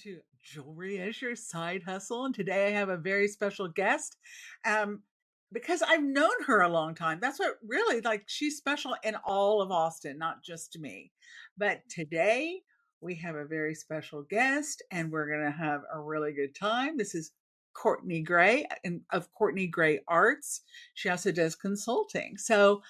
to Jewelry as Your Side Hustle. And today I have a very special guest um, because I've known her a long time. That's what really, like, she's special in all of Austin, not just to me. But today we have a very special guest and we're going to have a really good time. This is Courtney Gray and of Courtney Gray Arts. She also does consulting. So,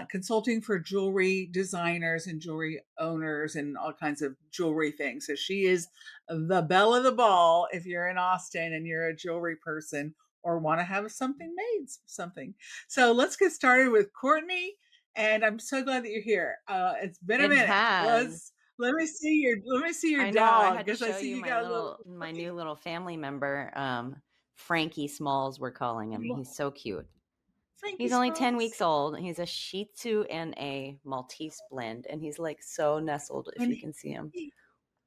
consulting for jewelry designers and jewelry owners and all kinds of jewelry things. So she is the belle of the ball if you're in Austin and you're a jewelry person or want to have something made, something. So let's get started with Courtney. And I'm so glad that you're here. It's been a It minute. has. Let me see your I know. I dog had to because I show see you you got a little. my new little family member, Frankie Smalls, we're calling him. He's so cute. Frankie He's only 10 Smalls. weeks old. He's a Shih Tzu and a Maltese blend, and he's like so nestled if And you can see him. he,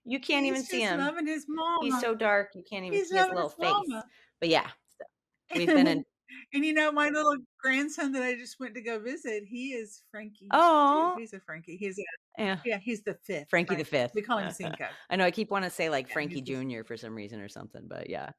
You can't even he's see just him. loving his He's mama. so dark you can't even He's see his loving little his face. mama. But yeah, so we've been in. And my little grandson that I just went to go visit, he is Frankie too. Oh, He's a Frankie. yeah. He's the fifth Frankie the Frankie. fifth. We call him Cinco. I know I keep wanting to say like Yeah, Frankie he's the Jr. for some reason or something, but yeah.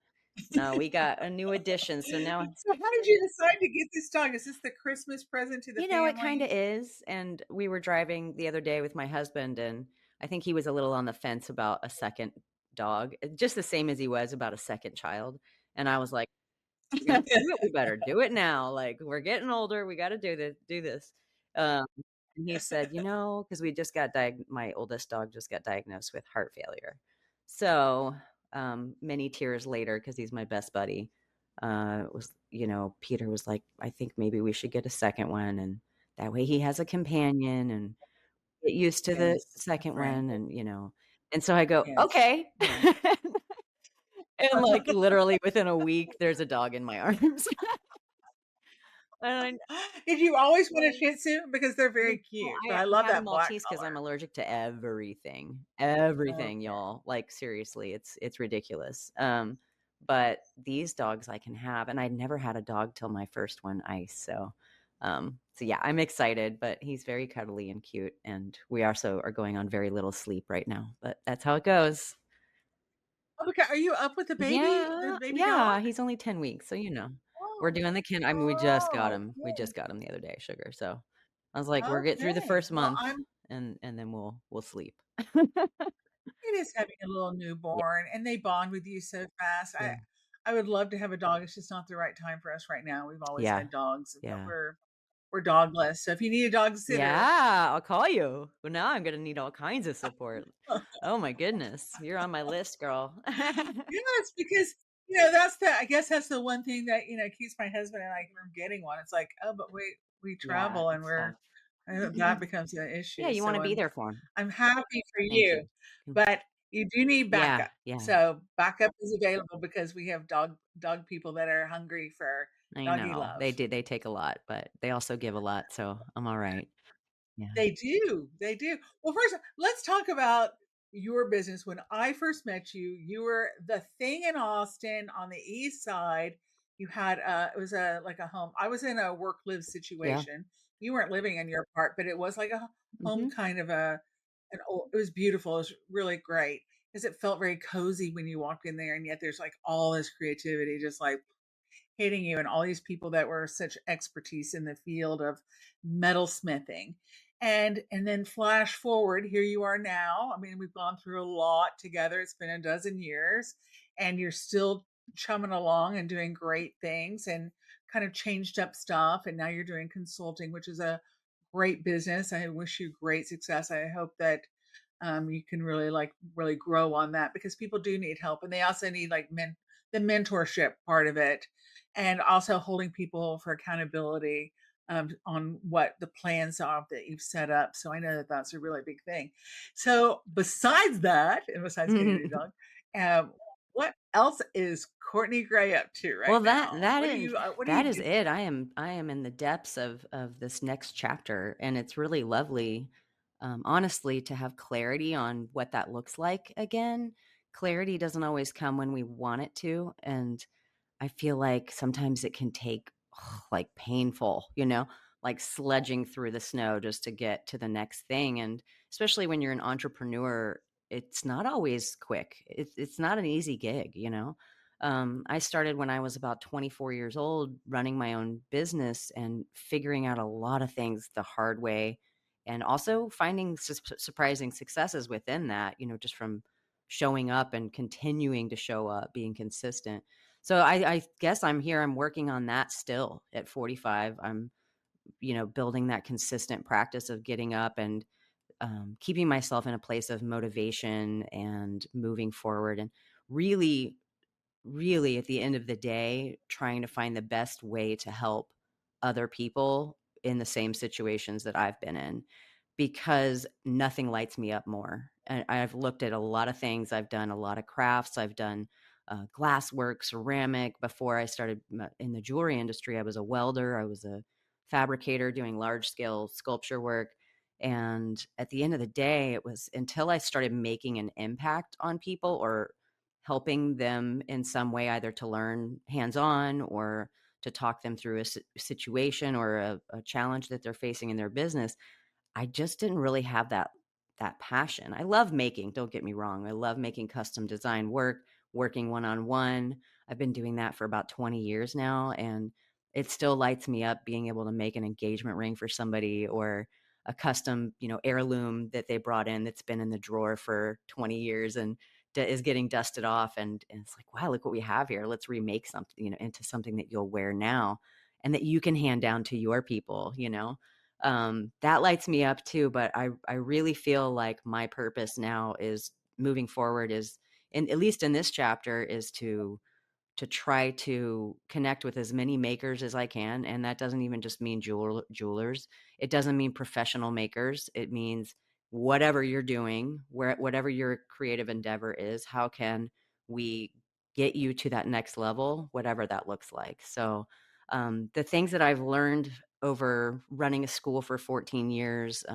No, we got a new addition. So now So how did you decide to get this dog? Is this the Christmas present to the It kind of family? is. And we were driving the other day with my husband, and I think he was a little on the fence about a second dog, just the same as he was about a second child. And I was like, "We're gonna do it. We better do it now. Like we're getting older. We got to do this. Do this." Um, and he said, because we just got my oldest dog just got diagnosed with heart failure. So many tears later, because he's my best buddy, was Peter was like, I think maybe we should get a second one, and that way he has a companion and get used to the Yes, a second friend. one, and so I go, Yes, okay. yes. And like literally within a week there's a dog in my arms. And Did you always want a Shih Tzu? Because they're very cute, but I I love had a that black Maltese because color. I'm allergic to everything. Everything, Okay. y'all. Like seriously, it's ridiculous. But these dogs I can have, and I'd never had a dog till my first one, Ice. So yeah, I'm excited, but he's very cuddly and cute, and we also are going on very little sleep right now. But that's how it goes. Okay, are you up with the Yeah, baby dog? yeah, he's only 10 weeks, so we're Oh, doing the kin I mean, we just got oh, him. We okay. just got him the other day, Sugar, so I was like, "We'll get through the Okay. first Well, month, I'm and then we'll sleep." it is having a little Yeah, newborn, and they bond with you so fast. yeah, I would love to have a dog. It's just not the right time for us right now. We've always yeah, had dogs, but yeah. we're dogless. So if you need a dog sitter, Yeah, I'll call you. Well, now I'm gonna need all kinds of support. Oh my goodness, you're on my list, girl. yes, because that's I guess that's the one thing that keeps my husband and I from getting one. It's like, oh, but we Yeah, travel and it's tough. that becomes an Yeah, issue. you So wanna be there for him. I'm happy for Thank you, you. Mm. but you do need Yeah, backup. yeah, So backup is available because we have dog people that are hungry for I doggy know. love. They take a lot, but they also give a lot, so I'm alright. Yeah. They do, they do. Well, first, let's talk about your business. When I first met you, you were the thing in Austin on the east side. You had it was a like a home. I was in a work live Yeah. situation. You weren't living in your part, but it was like a home Mhm. kind of an old, it was beautiful. It was really great because it felt very cozy when you walked in there, and yet there's like all this creativity just like hitting you, and all these people that were such expertise in the field of metalsmithing. And then flash forward, here you are now. I mean, we've gone through a lot together. It's been a dozen years, and you're still chumming along and doing great things and kind of changed up stuff. And now you're doing consulting, which is a great business. I wish you great success. I hope that you can really grow on that because people do need help, and they also need like the mentorship part of it, and also holding people for accountability on what the plans are that you've set up. So I know that that's a really big thing. So besides that, and besides getting a new dog, um, what else is Courtney Gray up to right Well, now? What do that you is do? it. I am in the depths of this next chapter, and it's really lovely, honestly, to have clarity on what that looks like again. Clarity doesn't always come when we want it to, and I feel like sometimes it can take like painful, like sledging through the snow just to get to the next thing. And especially when you're an entrepreneur, it's not always quick. It's not an easy gig, you know? I started when I was about 24 years old running my own business and figuring out a lot of things the hard way and also finding surprising successes within that, you know, just from showing up and continuing to show up, being consistent. So I guess I'm here. I'm working on that still at 45. I'm, you know, building that consistent practice of getting up and keeping myself in a place of motivation and moving forward and really really at the end of the day trying to find the best way to help other people in the same situations that I've been in because nothing lights me up more. And I've looked at a lot of things. I've done a lot of crafts. I've done glass work, ceramic. Before I started in the jewelry industry, I was a welder. I was a fabricator doing large scale sculpture work. And at the end of the day, it was until I started making an impact on people or helping them in some way, either to learn hands on or to talk them through a situation or a challenge that they're facing in their business. I just didn't really have that passion. I love making, don't get me wrong. I love making custom design work, working one-on-one. I've been doing that for about 20 years now, and it still lights me up being able to make an engagement ring for somebody or a custom, you know, heirloom that they brought in that's been in the drawer for 20 years and is getting dusted off and it's like, wow, look what we have here. Let's remake something, you know, into something that you'll wear now and that you can hand down to your people, you know. That lights me up too, but I really feel like my purpose now is moving forward is in at least in this chapter is to try to connect with as many makers as I can. And that doesn't even just mean jewelers. It doesn't mean professional makers. It means whatever you're doing, whatever your creative endeavor is, how can we get you to that next level, whatever that looks like. So the things that I've learned over running a school for 14 years,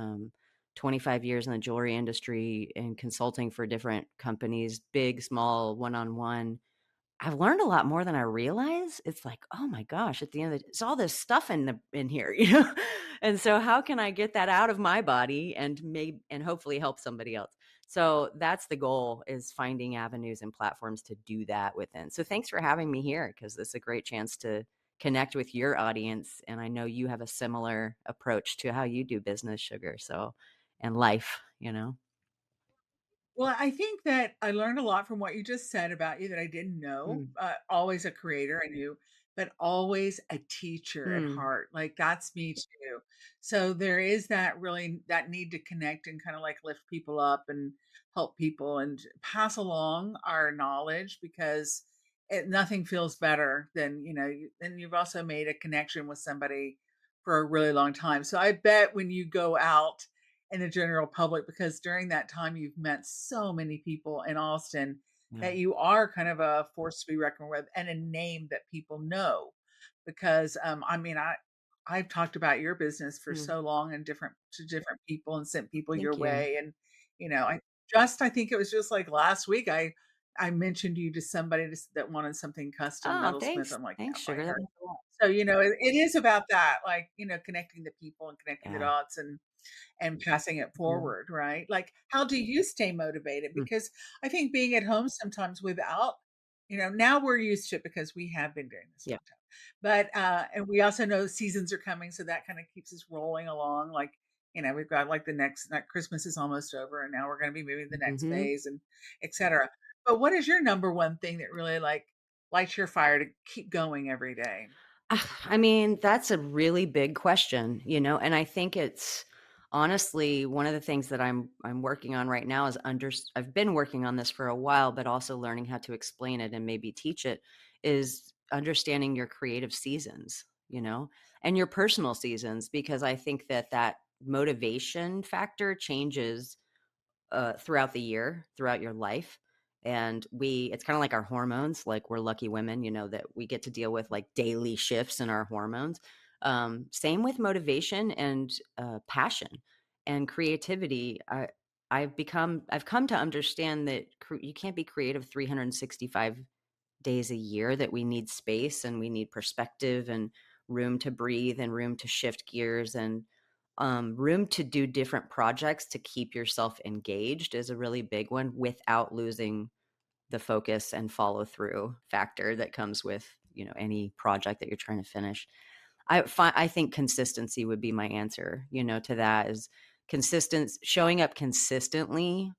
25 years in the jewelry industry and consulting for different companies, big, small, one-on-one, I've learned a lot more than I realize. It's like, oh my gosh, at the end of the it's all this stuff in here, you know? And so how can I get that out of my body and and hopefully help somebody else? So that's the goal is finding avenues and platforms to do that within. So thanks for having me here because it's a great chance to connect with your audience. And I know you have a similar approach to how you do business, Sugar. So and life, you know. Well, I think that I learned a lot from what you just said about you that I didn't know. Mm, Always a creator, I knew, but always a teacher at mm, heart. Like that's me too. So there is that really that need to connect and kind of like lift people up and help people and pass along our knowledge because nothing feels better than and you've also made a connection with somebody for a really long time. So I bet when you go out in the general public because during that time you've met so many people in Austin yeah. that you are kind of a force to be reckoned with and a name that people know because I mean I've talked about your business for Mm, so long and different to different people and sent people your thank you. way and I think it was just like last week I mentioned you to somebody that wanted something custom Oh, metalsmith. thanks. I'm like, yeah, Thanks, my sugar. That her. means a lot. So it is about that, like connecting the people and connecting the Yeah. dots and passing it Mm, forward, right? Like, how do you stay motivated? mm, Because I think being at home sometimes without, now we're used to it because we have been doing this a yeah. long time. But and we also know seasons are coming, so that kind of keeps us rolling along. Like, we've got like the next like Christmas is almost over, and now we're going to be moving to the next Mhm. phase and etc. But what is your number one thing that really like lights your fire to keep going every day? I mean, that's a really big question, you know, and I think it's honestly one of the things that I'm working on right now is I've been working on this for a while, but also learning how to explain it and maybe teach it is understanding your creative seasons, you know, and your personal seasons because I think that motivation factor changes throughout the year, throughout your life. And it's kind of like our hormones. Like we're lucky women, you know, that we get to deal with like daily shifts in our hormones. Same with motivation and passion and creativity. I've come to understand that you can't be creative 365 days a year, that we need space and we need perspective and room to breathe and room to shift gears and Room to do different projects to keep yourself engaged is a really big one without losing the focus and follow through factor that comes with, any project that you're trying to finish. I think consistency would be my answer, to that is showing up consistently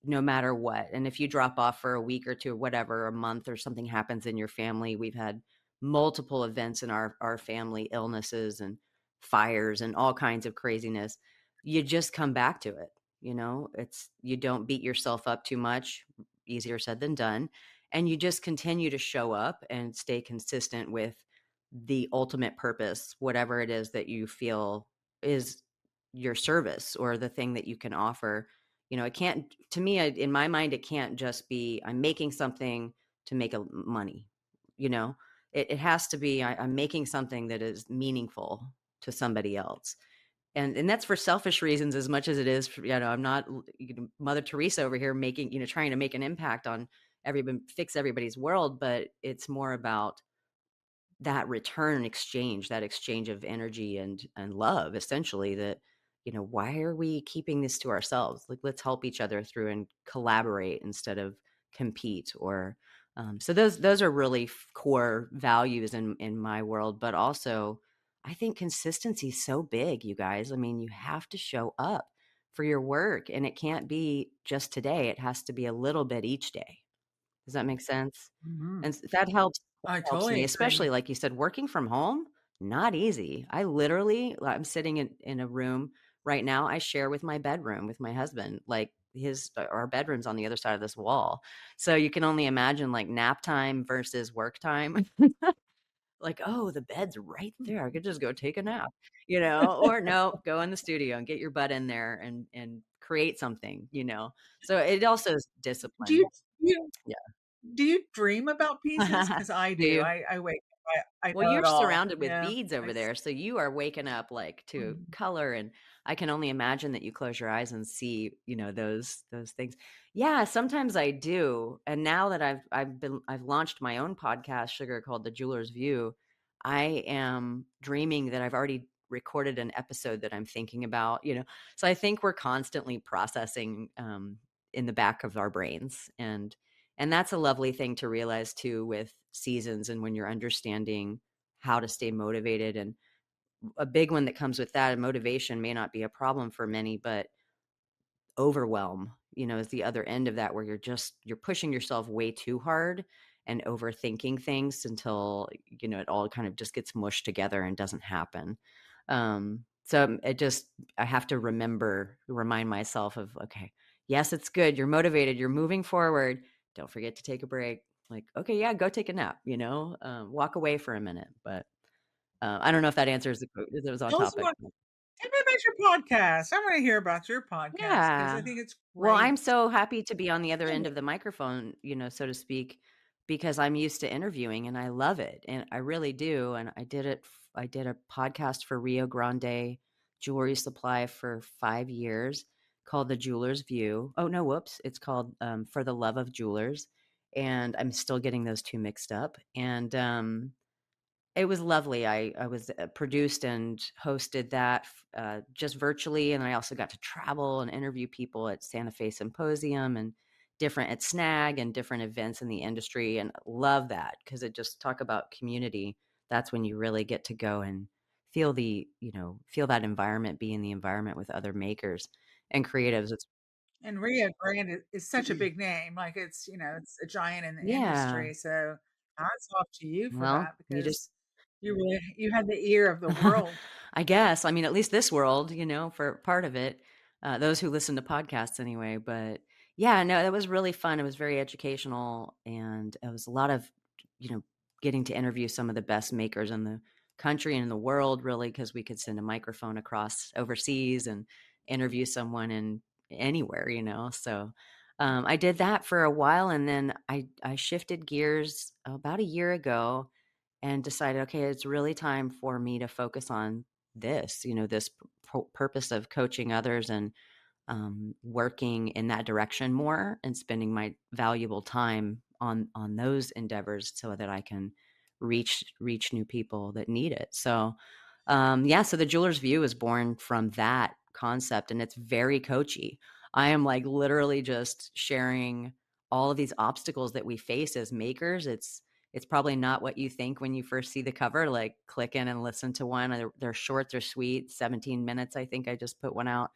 no matter what. And if you drop off for a week or two, whatever, a month or something happens in your family, we've had multiple events in our family, illnesses and fires and all kinds of craziness. You just come back to it. You don't beat yourself up too much, easier said than done. And you just continue to show up and stay consistent with the ultimate purpose, whatever it is that you feel is your service or the thing that you can offer. It can't, to me, in my mind, it can't just be I'm making something to make a money. You know, it has to be I'm making something that is meaningful to somebody else. And that's for selfish reasons as much as it is for, I'm not Mother Teresa over here making, trying to make an impact on everybody, fix everybody's world, but it's more about that return exchange, that exchange of energy and love, essentially, that, why are we keeping this to ourselves? Like, let's help each other through and collaborate instead of compete. Or so those are really core values in my world. But also, I think consistency is so big, you guys. I mean, you have to show up for your work, and it can't be just today. It has to be a little bit each day. Does that make sense? Mhm. And I helps totally me, agree. especially like you said, working from home, not easy. I'm sitting in a room right now. I share with my bedroom with my husband, like our bedroom's on the other side of this wall. So you can only imagine like nap time versus work time. Like, oh, the bed's right there. I could just go take a nap, or no, go in the studio and get your butt in there and create something. So it also is Do discipline. you Yeah. do you dream about pieces? Because I Do do. you? I wake up, I Well, know you're it all. surrounded with Yeah. beads I over s there, so you are waking up like to Mhm. color, and I can only imagine that you close your eyes and see, those things. Yeah, sometimes I do. And now that I've launched my own podcast, Sugar, called The Jeweler's View, I am dreaming that I've already recorded an episode that I'm thinking about. So I think we're constantly processing in the back of our brains, and that's a lovely thing to realize too with seasons and when you're understanding how to stay motivated. And a big one that comes with that, and motivation may not be a problem for many, but overwhelm, is the other end of that, where you're pushing yourself way too hard and overthinking things until, it all kind of just gets mushed together and doesn't happen. So I have to remind myself of, okay, yes, it's good. You're motivated. You're moving forward. Don't forget to take a break. Like, okay, yeah, go take a nap, walk away for a minute. But I don't know if that answers if it was on Tell us topic. about Tell me about your podcast. I wanna hear about your podcast because I Yeah. think it's Well, I'm great. so happy to be on the other Tell end me. of the microphone, so to speak, because I'm used to interviewing and I love it. And I really do. And I did a podcast for Rio Grande Jewelry Supply for 5 years called The Jeweler's View. Oh, no, whoops. It's called For the Love of Jewelers. And I'm still getting those two mixed up. And it was lovely. I was produced and hosted that just virtually, and I also got to travel and interview people at Santa Fe Symposium and different at Snag and different events in the industry, and love that because it just talk about community. That's when you really get to go and feel that environment, be in the environment with other makers and creatives. It's And Rio Grande is such a big name, like, it's a giant in the yeah. industry, so hats off to you for Well, that you just because you had the ear of the world. I guess. I mean, at least this world, for part of it, those who listen to podcasts anyway. But yeah, no, that was really fun. It was very educational, and it was a lot of, you know, getting to interview some of the best makers in the country and in the world, really, because we could send a microphone across overseas and interview someone in anywhere. So I did that for a while, and then I shifted gears about a year ago and decided, okay, it's really time for me to focus on this purpose of coaching others and working in that direction more and spending my valuable time on those endeavors so that I can reach new people that need it. So Yeah, so the Jeweler's View is born from that concept, and it's very coachy. I am like literally just sharing all of these obstacles that we face as makers. It's probably not what you think when you first see the cover. Like click in and listen to one. They're short, they're sweet. 17 minutes, I think I just put one out.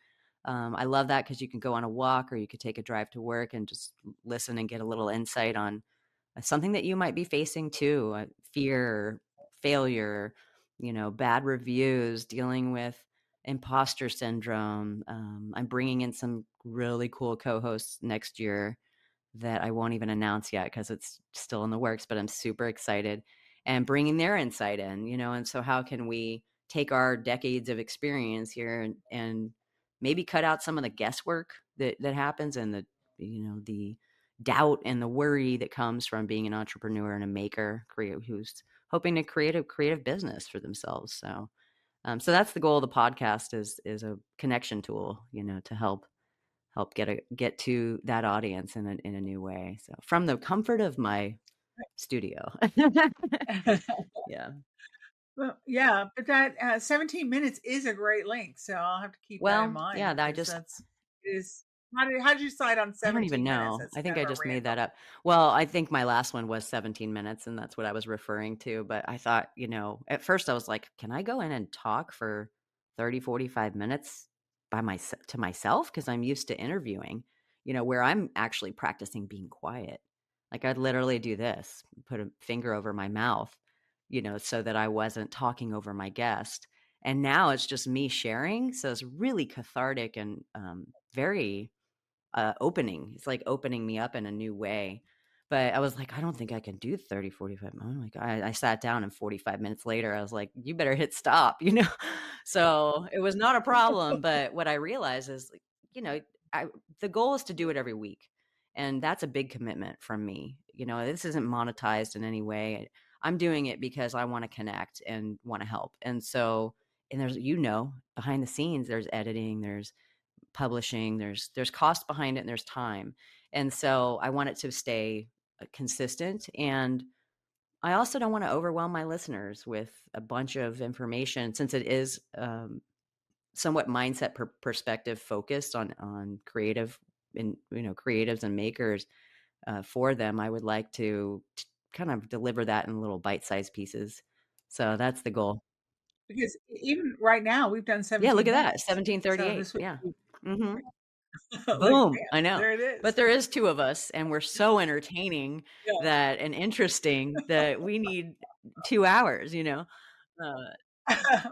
I love that because you can go on a walk or you could take a drive to work and just listen and get a little insight on something that you might be facing too, fear, failure, bad reviews, dealing with imposter syndrome. I'm bringing in some really cool co-hosts next year that I won't even announce yet because it's still in the works, but I'm super excited and bringing their insight in, and so how can we take our decades of experience here and maybe cut out some of the guesswork that happens and the doubt and the worry that comes from being an entrepreneur and a maker who's hoping to create a creative business for themselves. So that's the goal of the podcast is a connection tool, to help get to that audience in a new way. So from the comfort of my studio. Yeah. Well, yeah, but that 17 minutes is a great length, so I'll have to keep that in Well, mind yeah, because that's is how did you decide on I don't even 17 minutes? know. That's I think kind of I a just made random. that up. Well, I think my last one was 17 minutes, and that's what I was referring to. But I thought, at first I was like, can I go in and talk for 30, 45 minutes to myself? Because I'm used to interviewing, where I'm actually practicing being quiet. Like I'd literally do this, put a finger over my mouth, so that I wasn't talking over my guest. And now it's just me sharing. So it's really cathartic and very opening. It's like opening me up in a new way. But I was like, I don't think I can do 30, 45. Oh my God. I sat down and 45 minutes later, I was like, you better hit stop, So it was not a problem. But what I realized is, like, you know, I, the goal is to do it every week. And that's a big commitment from me. This isn't monetized in any way. I'm doing it because I want to connect and want to help. And so, and there's, behind the scenes, there's editing, there's publishing, there's cost behind it and there's time. And so I want it to stay consistent, and I also don't want to overwhelm my listeners with a bunch of information since it is somewhat mindset perspective focused on creative and creatives and makers. For them, I would like to kind of deliver that in little bite-sized pieces. So that's the goal. Because even right now, we've done Yeah, look 17 at that, minutes. So 17:38. this would Yeah. be Hmm. like, Boom, I bam, know. there it is. But there is 2 of us, and we're so entertaining Yeah. that and interesting that we need 2 hours, Uh,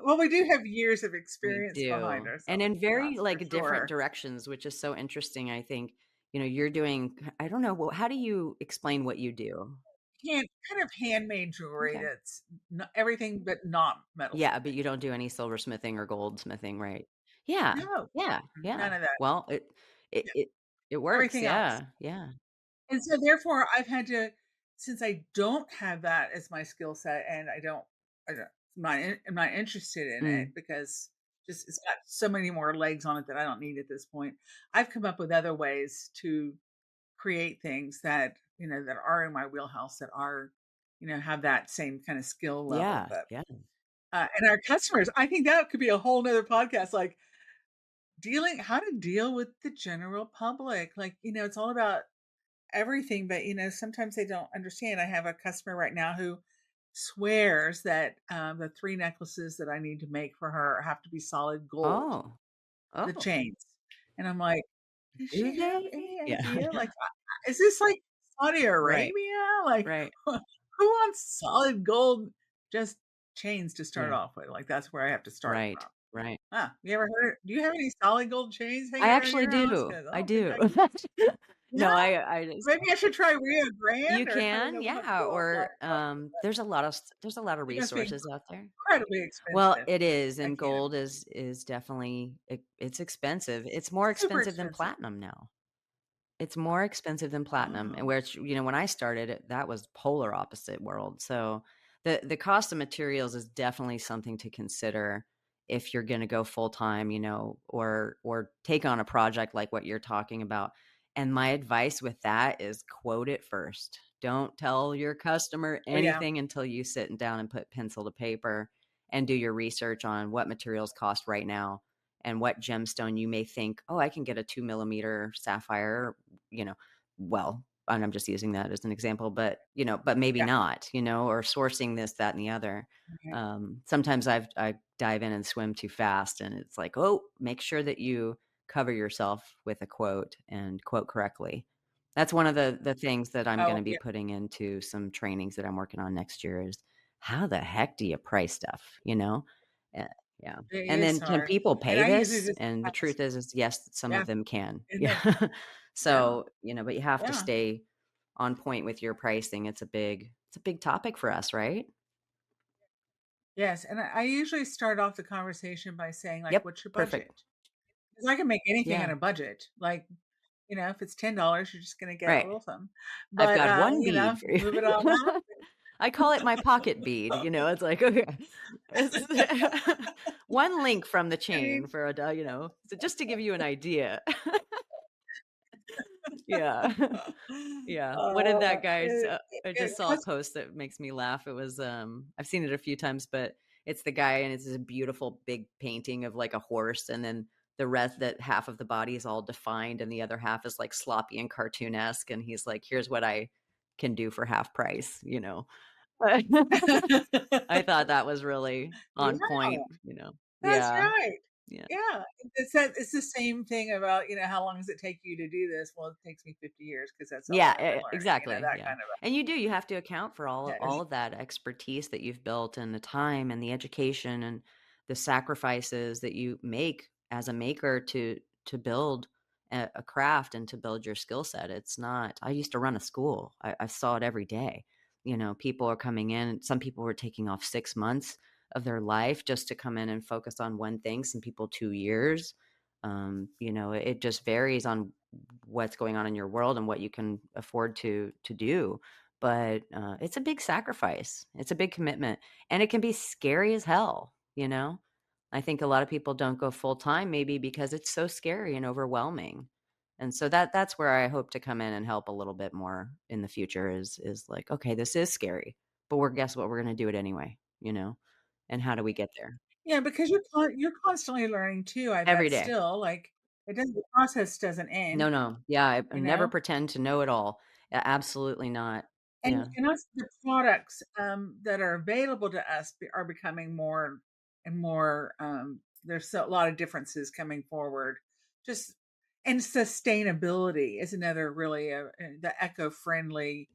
Well, we do have years of we experience behind do. And ourselves, in very, that's for like, different sure. directions, which is so interesting, I think. You're doing I don't know, well, how do you explain what you do? Kind of handmade jewelry Okay. that's not everything but not Yeah, but metalsmithing. you don't do any silversmithing or goldsmithing, right? Yeah, No, yeah, none yeah. of that. Well, it Yeah, it it works, everything else. yeah, yeah. And so therefore I've had to, since I don't have that as my skill set and I'm not interested in it Mm. because just it's got so many more legs on it that I don't need at this point. I've come up with other ways to create things that, that are in my wheelhouse that are, have that same kind of skill level. Yeah, But yeah. and our customers, I think that could be a whole nother podcast, like how to deal with the general public. Like, it's all about everything, but sometimes they don't understand. I have a customer right now who swears that the three necklaces that I need to make for her have to be solid gold, Oh. the Oh. chains. And I'm like, does Do she have they? any Yeah. idea? Like, is this like Saudi Right, Arabia? Like, right. who wants solid gold just chains to start Yeah, off with? Like, that's where I have to start right, from. right. Huh, you ever heard do you have any solid gold chains I hanging around actually your house? do, Because I I don't think do. I can. No, Yeah? I just Maybe I should try Rio you Grande, or I don't can, know what yeah, gold or, might cost me, but there's a lot of it must be resources out there. incredibly Well, expensive. it is, I and can't gold is definitely it's expensive. It's more super expensive than expensive. platinum now. It's more expensive than platinum, and Oh, where it's when I started it, that was polar opposite world. So the cost of materials is definitely something to consider if you're going to go full time, or take on a project like what you're talking about. And my advice with that is quote it first. Don't tell your customer oh, yeah. anything until you sit down and put pencil to paper and do your research on what materials cost right now and what gemstone you may think, oh, I can get a 2 millimeter sapphire, you know, well, and I'm just using that as an example, but but maybe Yeah. not, or sourcing this, that, and the other. Right. Sometimes I dive in and swim too fast, and it's like, oh, make sure that you cover yourself with a quote and quote correctly. That's one of the things that I'm going Oh, to be yeah. putting into some trainings that I'm working on next year is how the heck do you price stuff, you know? Uh, yeah. It And is then can hard. people And pay I usually this? just And the ask. truth is yes, some Yeah. of them can. And Yeah. then yeah. So, but you have to Yeah. stay on point with your pricing. It's a big topic for us, right? Yes, and I usually start off the conversation by saying, like, Yep. "What's your Perfect. budget?" Because I can make anything on Yeah. a budget. Like, if it's $10, you're just gonna get a Right. little something. I've But, got one bead for you. move it on up. I call it my pocket bead, it's like, okay. One link from the I chain mean, for so just to give you an idea. Yeah. Yeah. What did that guy's I it just saw a costs. post that makes me laugh. It was I've seen it a few times, but it's the guy and it's a beautiful big painting of like a horse and then the rest that half of the body is all defined and the other half is like sloppy and cartoonesque and he's like, "Here's what I can do for half price." I thought that was really on Yeah. point. That's Yeah. right. Yeah. Yeah, it's the same thing about, how long does it take you to do this? Well, it takes me 50 years because that's all Yeah, I've ever learned, exactly, that yeah. kind of And you do, you have to account for all yes. all of that expertise that you've built and the time and the education and the sacrifices that you make as a maker to build a craft and to build your skill set. It's not I used to run a school. I saw it every day. People are coming in. Some people were taking off 6 months of their life just to come in and focus on one thing. Some people 2 years. It just varies on what's going on in your world and what you can afford to do. But it's a big sacrifice. It's a big commitment, and it can be scary as hell. I think a lot of people don't go full time, maybe because it's so scary and overwhelming. And so that's where I hope to come in and help a little bit more in the future. Is like, okay, this is scary, but guess what? We're going to do it anyway. And how do we get there Yeah, because you're constantly learning too, I every bet day? still, like, the process doesn't No, end, no, yeah, I you never know? pretend to know it all. Absolutely not. And Yeah. and also the products, that are available to us are becoming more and more, there's a lot of differences coming forward. Just and sustainability is another really, the eco-friendly,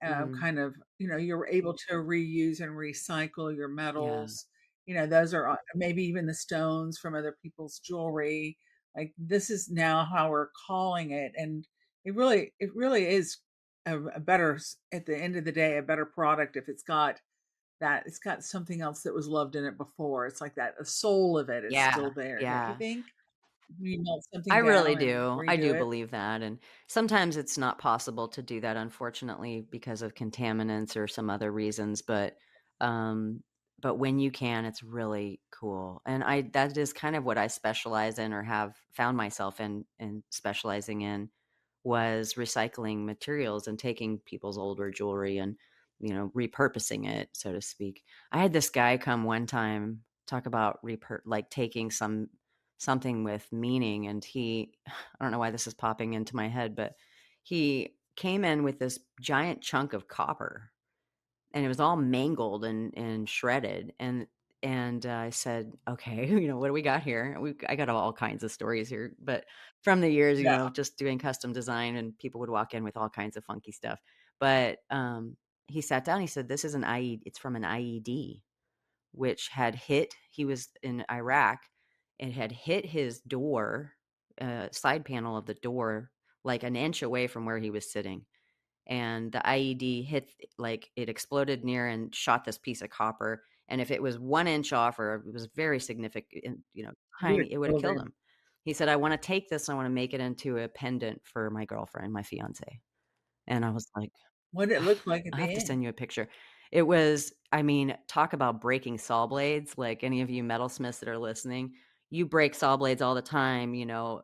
Mhm. kind of, you're able to reuse and recycle your Yeah. metals. Those are maybe even the stones from other people's jewelry. Like this is now how we're calling it, and it really is a better, at the end of the day, a better product if it's got something else that was loved in it before. It's like that the soul of it is still Yeah, there, don't you yeah. think? You melt I something really down and do. I do redo it. believe that, and sometimes it's not possible to do that, unfortunately, because of contaminants or some other reasons, um, but when you can, it's really cool, and I that is kind of what I specialize in or have found myself in specializing in, was recycling materials and taking people's older jewelry and, repurposing it, so to speak. I had this guy come one time, talk about like taking something with meaning, and I don't know why this is popping into my head, but he came in with this giant chunk of copper and it was all mangled and shredded and I said, "Okay, what do we got here?" I got all kinds of stories here, but from the years, Yeah. just doing custom design and people would walk in with all kinds of funky stuff. But he sat down, he said, "This is an IE it's from an IED which had hit he was in Iraq, and had hit his door, side panel of the door, like an inch away from where he was sitting, and the IED hit like, it exploded near and shot this piece of copper, and if it was 1 inch off or it was very significant, You would have tiny, it would have killed killed him. him. He said, "I wanna take this, I wanna make it into a pendant for my girlfriend, my fiancée." And I was like, What did it look like at I the have to end? send you a picture. It was I mean, talk about breaking saw blades, like, any of you metalsmiths that are listening, you break saw blades all the time,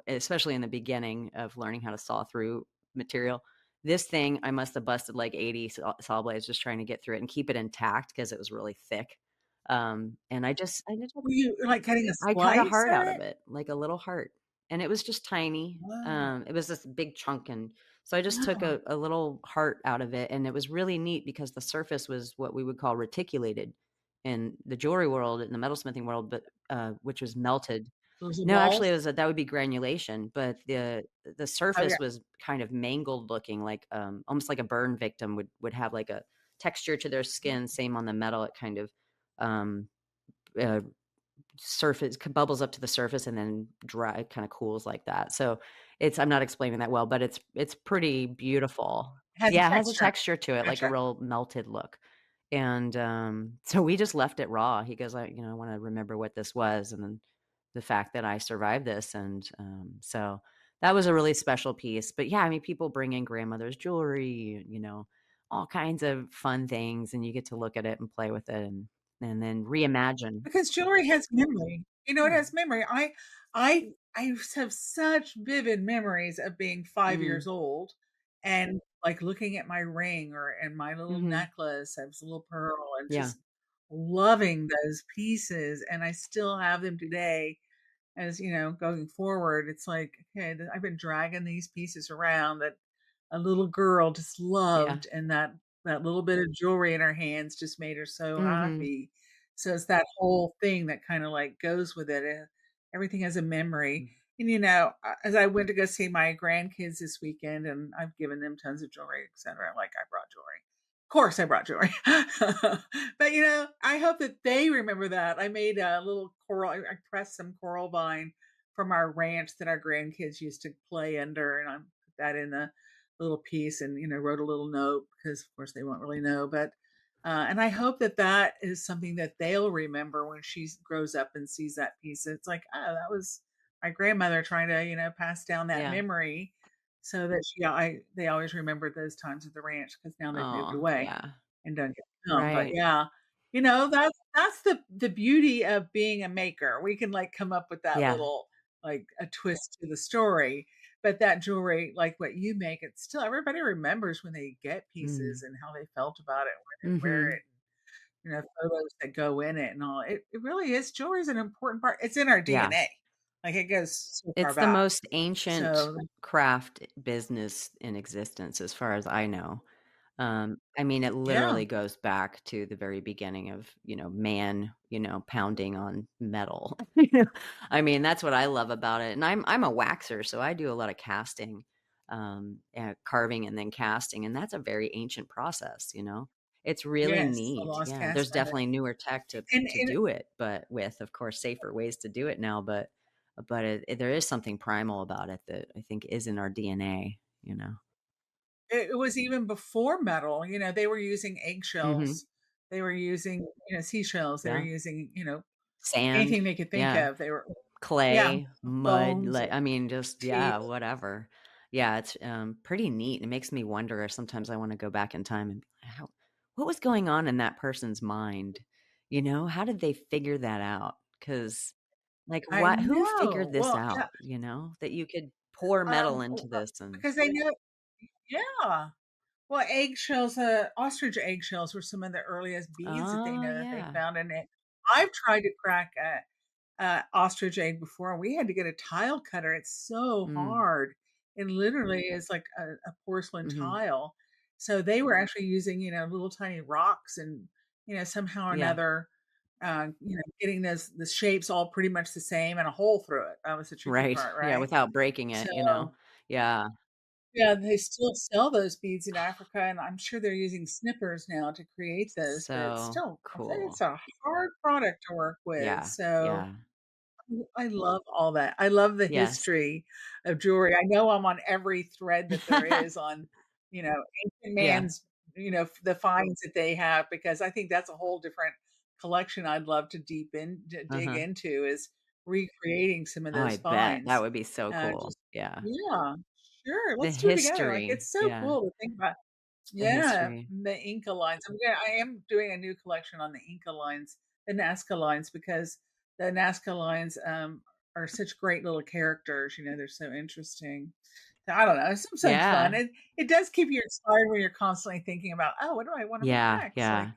especially in the beginning of learning how to saw through material. This thing, I must have busted, like, 80 saw blades just trying to get through it and keep it intact because it was really thick. And I ended up Were you, like, cutting a I cut a slice heart of out of it? it, like a little heart, and it was just tiny. Wow. It was this big chunk, and so I just took Yeah. a little heart out of it, and it was really neat because the surface was what we would call reticulated in the jewelry world, in the metalsmithing world, but which was melted. Those little No, actually, balls? that would be granulation, but the Oh, yeah. surface was kind of mangled looking, like almost like a burn victim would have like a texture to their skin. Same on the metal, it kind of um, uh, surface bubbles up to the surface and then dry kind of cools like that. So it's I'm not explaining that well, but it's pretty beautiful. Has a Yeah, it has a texture. texture to it, like a Gotcha. real melted look. And so we just left it raw. He goes, I want to remember what this was, and then the fact that I survived this. And so that was a really special piece. But yeah, I mean, people bring in grandmother's jewelry, all kinds of fun things, and you get to look at it and play with it, and then reimagine. Because jewelry has memory. You know, it Yeah. has memory. I have such vivid memories of being 5 Mm. years old and, like, looking at my ring or and my little Mhm. necklace, I was a little pearl, and Yeah. just loving those pieces, and I still have them today as, going forward. It's like, okay, I've been dragging these pieces around that a little girl just Yeah. loved, and that little bit of jewelry in her hands just made her so Mhm. happy. So it's that whole thing that kind of like goes with it. Everything has a memory. Mm. And as I went to go see my grandkids this weekend, and I've given them tons of jewelry, etc. Like I brought jewelry. Of course, I brought jewelry. But I hope that they remember that. I made a little coral. I pressed some coral vine from our ranch that our grandkids used to play under, and I put that in the little piece, and wrote a little note because, of course, they won't really know. But and I hope that that is something that they'll remember when she grows up and sees that piece. It's like, oh, that was my grandmother trying to pass down that Yeah. memory, so that they always remembered those times at the ranch because now they've moved Oh, away yeah. and don't get to come. But Right. yeah, that's the beauty of being a maker. We can like come up with that Yeah. little like a twist to the story, but that jewelry, like what you make, it's still everybody remembers when they get pieces Mm. and how they felt about it, where they wear Mhm. it, photos that go in it and all. It really is. Jewelry is an important part. It's in our Yeah. DNA. Like it goes so far It's the back. most ancient So craft business in existence as far as I know. I mean, it yeah, literally goes back to the very beginning of, man, pounding on metal. I mean, that's what I love about it. And I'm a waxer, so I do a lot of casting, carving and then casting, and that's a very ancient process. It's really yes, the neat. lost Yeah, cast there's method, definitely newer tech to and do it, but with, of course, safer ways to do it now. But there is something primal about it that I think is in our DNA. it was even before metal. They were using Mhm. eggshells. They were using, seashells. They were Yeah. using, Sand. anything they could think Yeah. of. They were, yeah, Clay, mud, bones, like, I mean, just teeth. yeah, whatever. Yeah, it's, pretty neat. It makes me wonder, sometimes I wanna go back in time and be like, "How what was going on in that person's mind?" How did they figure that out? Because like, I what who figured know. this Well, yeah, out, that you could pour metal into well, this and because they know, yeah. Well, eggshells, ostrich eggshells were some of the earliest beads that they Oh, know that they yeah. found in it. I've tried to crack a ostrich egg before, and we had to get a tile cutter. It's so Mm, hard. It literally is like a porcelain mhm. tile. So they were actually using, little tiny rocks and, somehow or Yeah. another, getting the shapes all pretty much the same and a hole through it. That was the tricky Right. part, Yeah, right? without breaking it. So Yeah. yeah, they still sell those beads in Africa, and I'm sure they're using snippers now to create those, but it's So still, I think it's cool. a hard product to work with. Yeah, So yeah. I love all that. I love the Yes. history of jewelry. I know I'm on every thread that there is on, ancient Yeah. man's, the finds that they have, because I think that's a whole different collection I'd love to dig Uh-huh. into, is recreating some of Oh, I those bet. That finds. would be so cool. Just Yeah. yeah, sure. The Let's do it together. Like history. it's so Yeah, cool to think about. the Yeah, history. the Inca lines. I am doing a new collection on the Inca lines, the Nazca lines, because the Nazca lines are such great little characters. They're so interesting. So, I don't know. It's some fun. Yeah. It does keep you inspired when you're constantly thinking about, oh, what do I want to make Yeah, next? Like, yeah.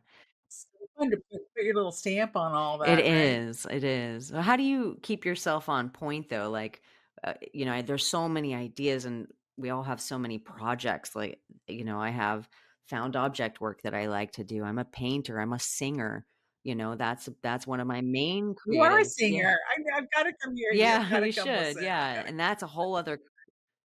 fun to put your little stamp on all It that, right? is, it is. How do you keep yourself on point though? Like, there's so many ideas and we all have so many projects. Like, I have found object work that I like to do. I'm a painter, I'm a singer. That's one of my main You are a creative. Yeah. singer. I've gotta come hear you. I've Yeah, gotta you come should. listen. Yeah. I've gotta And that's a whole other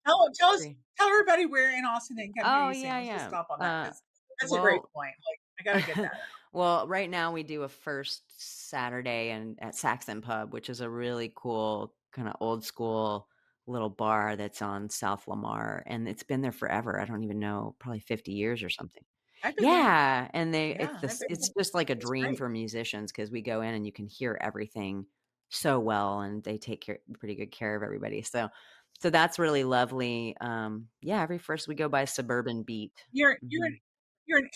tell us crea tell everybody where in Austin they can come hear Oh, you sing. yeah, Let's just yeah. stop on that because that's a great Well, point. Like, I gotta get that out. well, right now we do a first Saturday and at Saxon Pub, which is a really cool kind of old school little bar that's on South Lamar, and it's been there forever. I don't even know, probably 50 years or something. I've been there. Yeah, and Yeah, I've been it's there. just like a It's dream great. for musicians because we go in and you can hear everything so well, and they take pretty good care of everybody. So that's really lovely. Yeah, every first we go by Suburban Beat. You're you're Mhm. you're an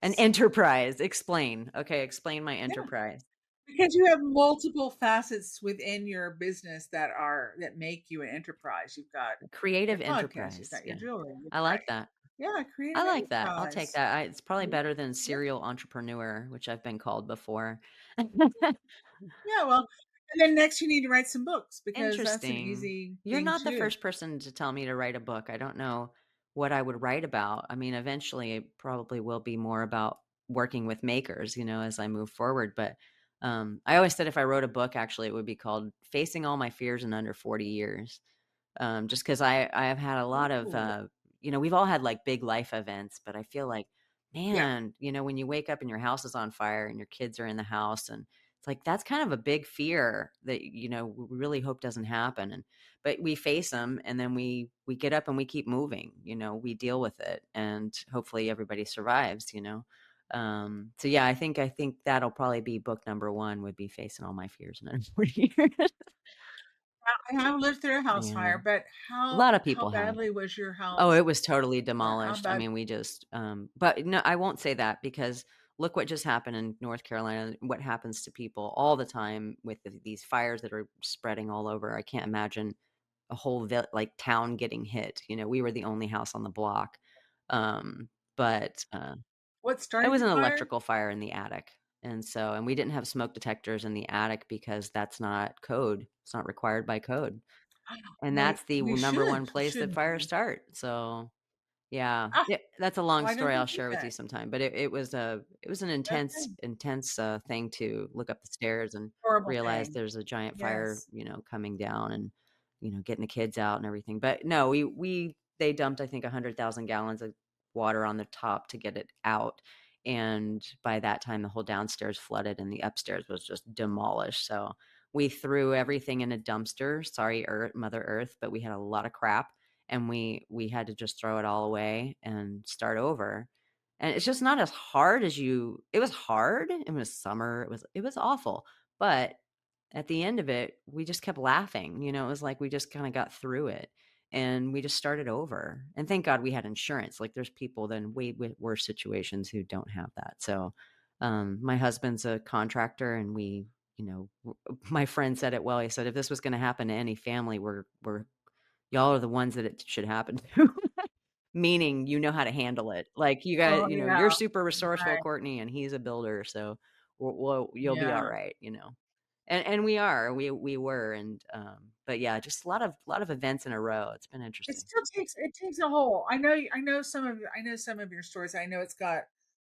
An enterprise. enterprise, explain. Okay, explain my Yeah, enterprise. because you have multiple facets within your business that make you an enterprise. You've got your Creative podcast, you've enterprise, got your yeah. jewelry, you've I got like that. yeah, I creative like that. I'll take enterprise. that. It's probably Yeah, better than yeah, serial entrepreneur, which I've been called before. yeah, well, and then next you need to write some books because that's an Interesting. easy You're thing not to the do. first person to tell me to write a book. I don't know what I would write about. I mean, eventually it probably will be more about working with makers, as I move forward. But I always said if I wrote a book, actually, it would be called Facing All My Fears in Under 40 Years. Just because I have had a lot of, Ooh, we've all had like big life events, but I feel like, yeah. man, when you wake up and your house is on fire and your kids are in the house and it's like that's kind of a big fear that we really hope doesn't happen. But we face them and then we get up and we keep moving. We deal with it and hopefully everybody survives. So yeah, I think that'll probably be book number one would be facing all my fears in under 40 years. I have lived through a house Yeah, fire, but a lot of how people have. badly was your Oh, house? it was totally Yeah, how demolished. I bad? mean, we just, but no, I won't say that because look what just happened in North Carolina, what happens to people all the time with these fires that are spreading all over. I can't imagine a whole like town getting hit. We were the only house on the block. But What it started was the an fire? electrical fire in the attic. And we didn't have smoke detectors in the attic because that's not code. It's not required by code. And They that's the we number one place that should fires be. start. So yeah. Ah, Yeah, that's a long why don't story they I'll do share with you that? sometime, but it was an intense Okay, intense, thing to look up the stairs and horrible realize thing. there's a giant fire, Yes. coming down and, getting the kids out and everything. But no, they dumped, I think, 100,000 gallons of water on the top to get it out, and by that time, the whole downstairs flooded and the upstairs was just demolished, so we threw everything in a dumpster. Sorry, Mother Earth, but we had a lot of crap and we had to just throw it all away and start over. And it's just not as hard as it was hard. It was summer. It was awful. But at the end of it, we just kept laughing. It was like we just kind of got through it and we just started over. And thank God we had insurance. Like there's people in way worse situations who don't have that. So my husband's a contractor and my friend said it well. He said, if this was going to happen to any family, we're y'all are the ones that it should happen to. Meaning you know how to handle it. Like you guys, Oh, yeah, you're super resourceful, right. Courtney, and he's a builder, so you'll be all Yeah. right. And we were, and but yeah, just a lot of events in a row. It's been It interesting. still takes a whole I know some of your stories. I know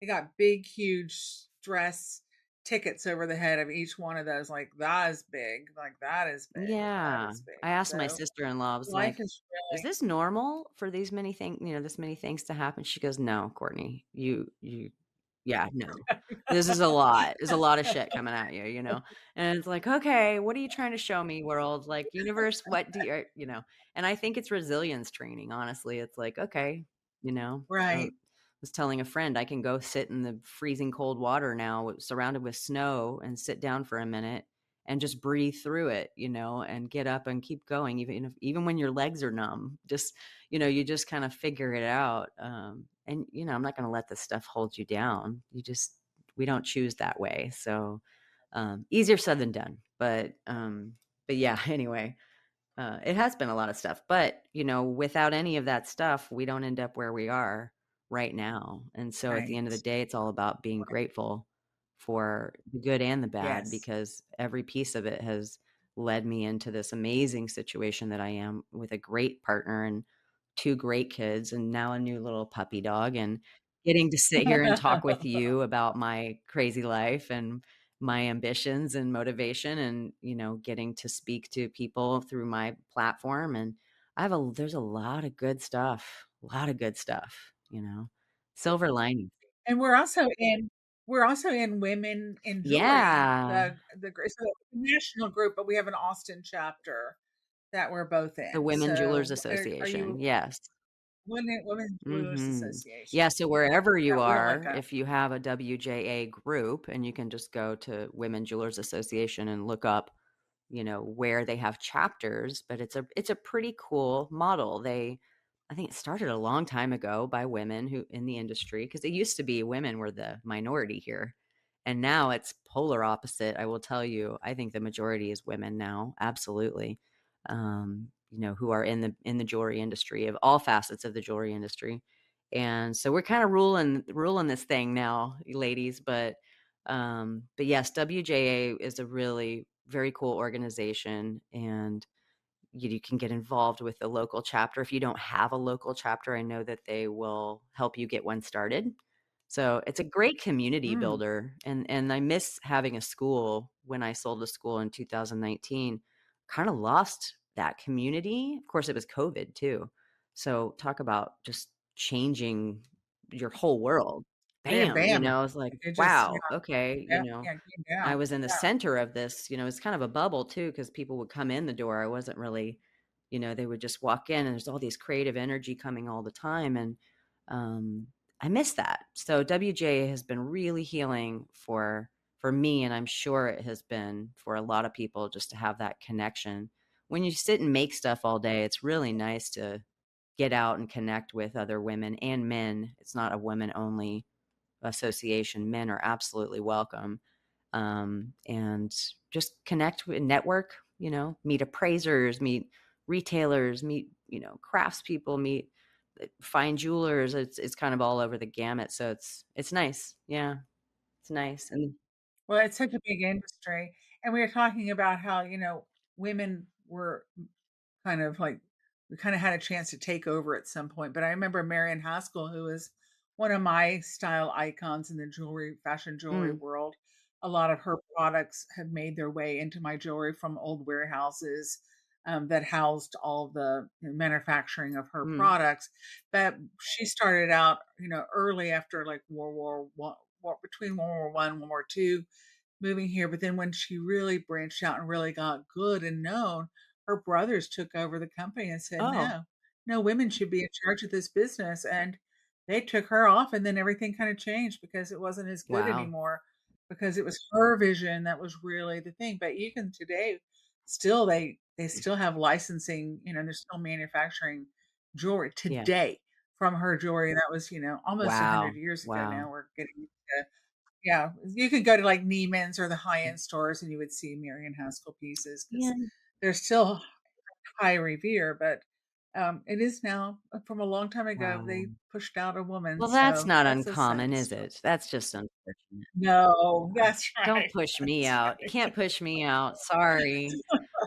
they got big, huge stress tickets over the head of each one of those, like, "That is big," like, "That is big," and "That Yeah, is big." I asked my So, sister-in-law, I was life like, is "Is really this normal for this many things to happen?" She goes, "No, Courtney, yeah, no. This is a lot. There's a lot of shit coming at you?" And it's like, "Okay, what are you trying to show me, world? Like, universe, what do you?" And I think it's resilience training, honestly. It's like, okay, right. was telling a friend I can go sit in the freezing cold water now, surrounded with snow, and sit down for a minute and just breathe through it, and get up and keep going, even when your legs are numb. Just you just kind of figure it out. And I'm not going to let this stuff hold you down. We don't choose that way. So easier said than done. But yeah. Anyway, it has been a lot of stuff. But without any of that stuff, we don't end up where we are right now. And so at the end of the Right. day, it's all about being Right. grateful for the good and the bad Yes. because every piece of it has led me into this amazing situation that I am with a great partner and 2 great kids and now a new little puppy dog and getting to sit here and talk with you about my crazy life and my ambitions and motivation and, getting to speak to people through my platform, and there's a lot of good stuff, silver lining. And we're also in Women in Jewelry, Yeah, it's a national group, but we have an Austin chapter that we're both the in. Women Jewelers So, are Association, you yes. Women Jewelers Mhm. Association? Yeah, so wherever Yeah, you we have like are, a if you have a WJA group, and you can just go to Women Jewelers Association and look up, where they have chapters, but it's a pretty cool model. I think it started a long time ago by women who in the industry, because it used to be women were the minority here. And now it's polar opposite. I will tell you, I think the majority is women now, absolutely. Who are in the jewelry industry, of all facets of the jewelry industry. And so we're kind of ruling this thing now, ladies, but yes, WJA is a really very cool organization, and you can get involved with the local chapter. If you don't have a local chapter, I know that they will help you get one started. So it's a great community mm, builder, and I miss having a school. When I sold the school in 2019, kind of lost that community. Of course, it was COVID too. So talk about just changing your whole world. yeah, Bam, bam. it's like, It just wow, okay, yeah, came I down. was in the Yeah. center of this, it's kind of a bubble too, because people would come in the door. I wasn't really, they would just walk in and there's all these creative energy coming all the time. And um, I miss that. So WJ has been really healing for me, and I'm sure it has been for a lot of people, just to have that connection. When you sit and make stuff all day, it's really nice to get out and connect with other women and men. It's not a women only association. Men are absolutely welcome, and just connect with network, meet appraisers, meet retailers, meet, craftspeople, meet fine jewelers. It's kind of all over the gamut. So it's nice. Yeah, it's nice. And Well, it's such a big industry, and we were talking about how, women were kind of like we kind of had a chance to take over at some point. But I remember Marion Haskell, who is one of my style icons in the fashion jewelry mm, world. A lot of her products have made their way into my jewelry from old warehouses that housed all the manufacturing of her mm. products. But she started out, early after like between World War I, World War II, moving here. But then when she really branched out and really got good and known, her brothers took over the company and said, Oh, no, no, women should be in charge of this business. And they took her off, and then everything kind of changed because it wasn't as good wow. anymore, because it was her vision that was really the thing. But you can today still they still have licensing, they're still manufacturing jewelry Yeah. today from her jewelry. That was, almost 100 Wow. years ago. Wow. Now we're getting to, yeah, you could go to like Neiman's or the high-end stores and you would see Marion Haskell pieces because Yeah. they're still high revere, but it is now from a long time ago. Wow. They pushed out a woman, Well, that's so not that's a uncommon, sad is story. it? That's just unfortunate. No, that's Don't right. push me That's out. right. Can't push me out. Sorry.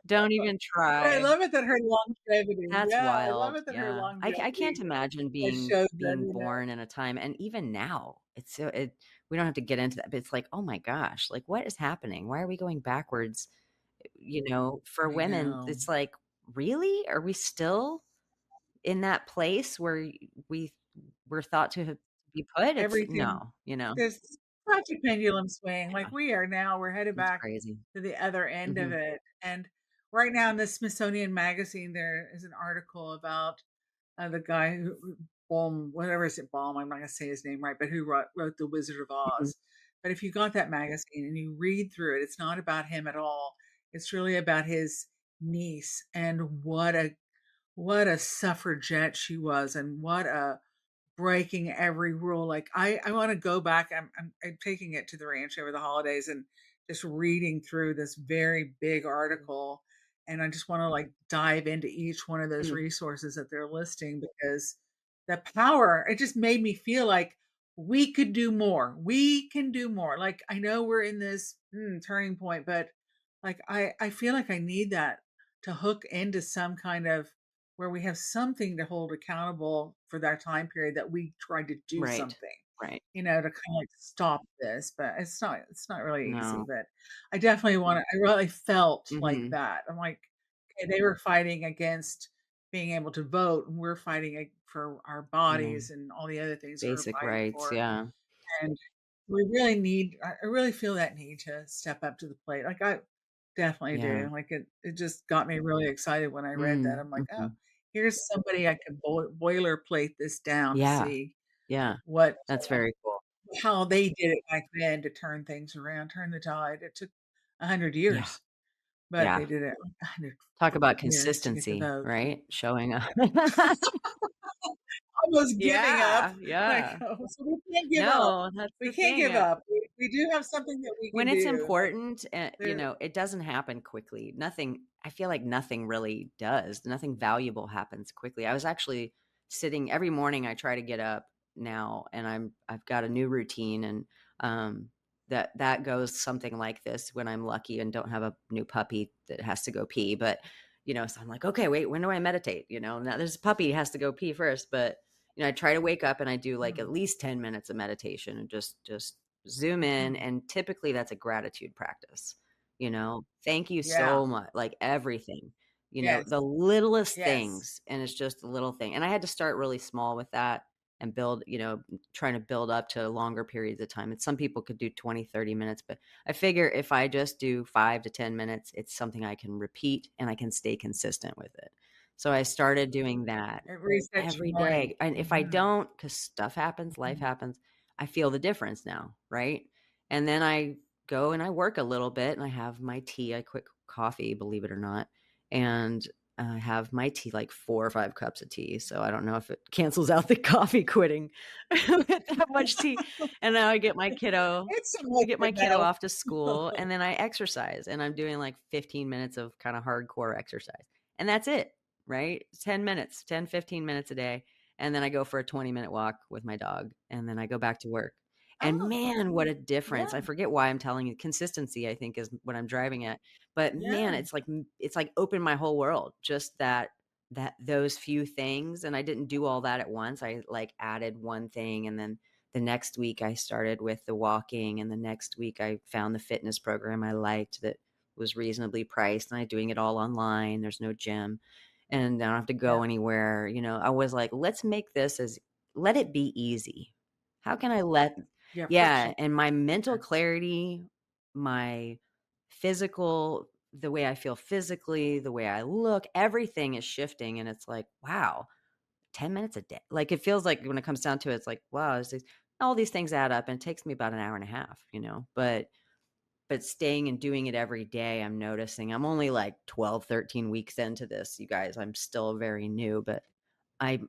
Don't even But I try. love it that her longevity. That's Yeah, I love wild. it that her Yeah. I can't longevity imagine has being showed being them. born in a time, and even now, it's so we don't have to get into that, but it's like, "Oh my gosh, like, what is happening? Why are we going backwards?" For I women, know. it's like, "Really? Are we still in that place where we were thought to have be put?" It's Everything no, there's such a pendulum swing, like yeah, we are now, we're headed it's back crazy. to the other end of Mhm, it, and right now in the Smithsonian Magazine, there is an article about, the guy who Baum, whatever is it, Baum, I'm not gonna say his name right, but who wrote The Wizard of mhm, Oz. But if you got that magazine and you read through it, it's not about him at all. It's really about his niece and what a suffragette she was, and what a breaking every rule. Like I want to go back. I'm taking it to the ranch over the holidays and just reading through this very big article, and I just want to like dive into each one of those mm, resources that they're listing, because the power, it just made me feel like we could do more. We can do more. Like, I know we're in this turning point, but like, I feel like I need that to hook into some kind of where we have something to hold accountable for that time period that we tried to do Right. something, Right. to kind of like stop this. But it's not really easy. No. But I definitely I really felt like Mhm. that. I'm like, okay, they were fighting against being able to vote, and we're fighting for our Yeah. bodies and all the other things we're Basic fighting rights, for. yeah. And we really need I really feel that need to step up to the plate. Like, I definitely Yeah. do. Like, it just got me really excited when I read that. Mm, I'm like, "Oh, mhm. here's somebody I could boilerplate this down to Yeah, see yeah. what That's very cool. how they did it back then to turn things around, turn the tide." It took 100 Yeah, years, but yeah. they did it in 100 Talk about freaking years to get the consistency, vote. right? Showing up. Almost giving up, Yeah, like, yeah. "Oh, so we can't give up. No, that's We the can't thing, give up. We do have something that we when can it's do." Like, important, you there know, it doesn't happen quickly. Nothing I feel like nothing really does. Nothing valuable happens quickly. I was actually sitting every morning I try to get up now and I've got a new routine and um that goes something like this when I'm lucky and don't have a new puppy that has to go pee. But so I'm like, okay, wait, when do I meditate? Now there's a puppy has to go pee first, but I try to wake up and I do like mm, at least 10 minutes of meditation and just zoom in, mm, and typically that's a gratitude practice. Thank you yeah, so much, like everything, yes, the littlest yes, things, and it's just a little thing. And I had to start really small with that and build, trying to build up to longer periods of time. And some people could do 20, 30 minutes, but I figure if I just do 5 to 10 minutes, it's something I can repeat and I can stay consistent with it. So I started doing that it resets your every mind. day. And if I Mhm, don't, because stuff happens, life mhm. happens, I feel the difference now, right? And then I go and I work a little bit and I have my tea. I quit coffee, believe it or not. And I have my tea, like 4 or 5 cups of tea. So I don't know if it cancels out the coffee quitting with that much tea. And now It's I somewhat get my good kiddo now. off to school and then I exercise and I'm doing like 15 minutes of kind of hardcore exercise. And that's it, right? 10 minutes, 10, 15 minutes a day. And then I go for a 20-minute walk with my dog and then I go back to work. And Oh, man, what a difference. I yeah, forget why I'm telling you. Consistency, I think, is what I'm driving at. But man, yeah, it's like opened my whole world. Just those few things. And I didn't do all that at once. I like added one thing and then the next week I started with the walking and the next week I found the fitness program I liked that was reasonably priced and I'm doing it all online. There's no gym and I don't have to yeah, go anywhere. I was like, let's make this let it be easy. How can I let yeah, Yeah, friction. and my mental Yes. clarity, my physical, the way I feel physically, the way I look, everything is shifting and it's like, wow, 10 minutes a day. Like it feels like when it comes down to it, it's like, wow, all these things add up and it takes me about an hour and a half, but staying and doing it every day, I'm noticing I'm only like 12, 13 weeks into this, you guys. I'm still very new, but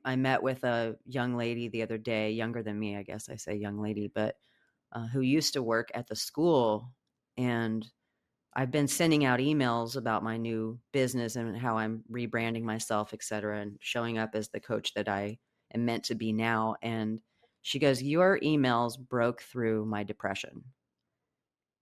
I met with a young lady the other day, younger than me, I guess I say young lady, but who used to work at the school. And I've been sending out emails about my new business and how I'm rebranding myself, et cetera, and showing up as the coach that I am meant to be now. And she goes, your emails broke through my depression.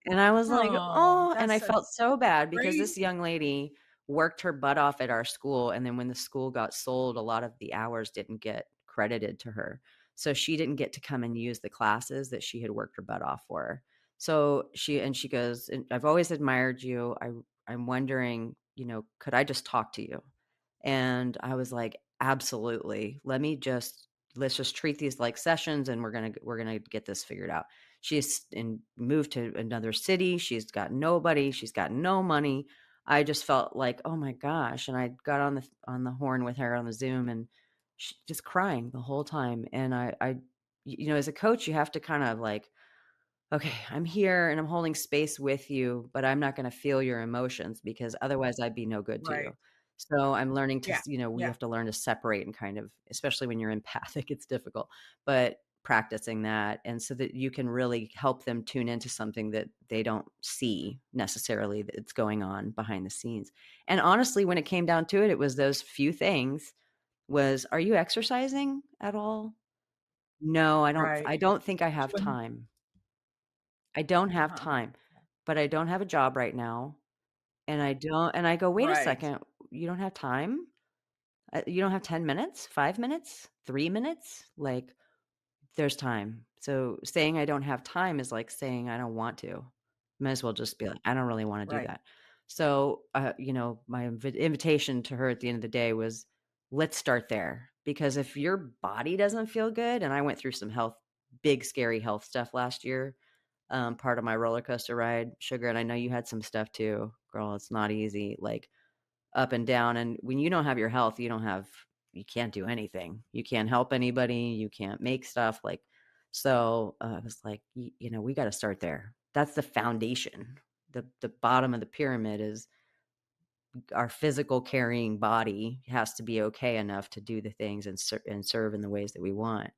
And I was like, Oh, "Oh," and I felt that's so bad because great. this young lady worked her butt off at our school, and then when the school got sold, a lot of the hours didn't get credited to her. So she didn't get to come and use the classes that she had worked her butt off for. So she goes, "And I've always admired you. I'm wondering, could I just talk to you?" And I was like, "Absolutely. Let's just treat these like sessions and we're going to get this figured out." Moved to another city. She's got nobody. She's got no money. I just felt like, oh my gosh. And I got on the horn with her on the Zoom and she just crying the whole time. And as a coach, you have to kind of like, okay, I'm here and I'm holding space with you, but I'm not going to feel your emotions because otherwise I'd be no good to Right. you. So I'm learning to, Yeah, we yeah, have to learn to separate and kind of, especially when you're empathic, it's difficult, but practicing that. And so that you can really help them tune into something that they don't see necessarily that's going on behind the scenes. And honestly, when it came down to it, it was those few things are you exercising at all? No, Right. I don't think I She have wouldn't. time. I don't have Uh-huh. time, but I don't have a job right now, and I go, "Wait a Right. second, you don't have time? You don't have 10 minutes? 5 minutes? 3 minutes?" Like, there's time. So, saying I don't have time is like saying I don't want to. Might as well just be like, "I don't really wanna do Right. that." So, my invitation to her at the end of the day was, "Let's start there." Because if your body doesn't feel good, and I went through some big, scary health stuff last year, part of my roller coaster ride, sugar, and I know you had some stuff too. Girl, it's not easy, like, up and down, and when you don't have your health, you can't do anything. You can't help anybody, you can't make stuff, like, so, I was like, we gotta start there. That's the foundation. The bottom of the pyramid is our physical carrying body has to be okay enough to do the things and serve in the ways that we want.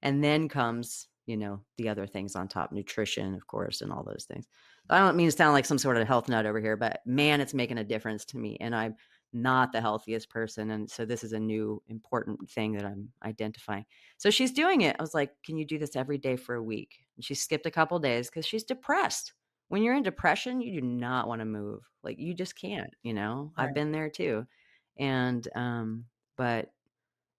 And then comes, the other things on top, nutrition, of course, and all those things. I don't mean to sound like some sort of health nut over here, but man, it's making a difference to me. And I'm not the healthiest person. And so this is a new important thing that I'm identifying. So she's doing it. I was like, can you do this every day for a week? And she skipped a couple days because she's depressed. When you're in depression, you do not wanna move, like, you just can't. I've Right. been there too, and, but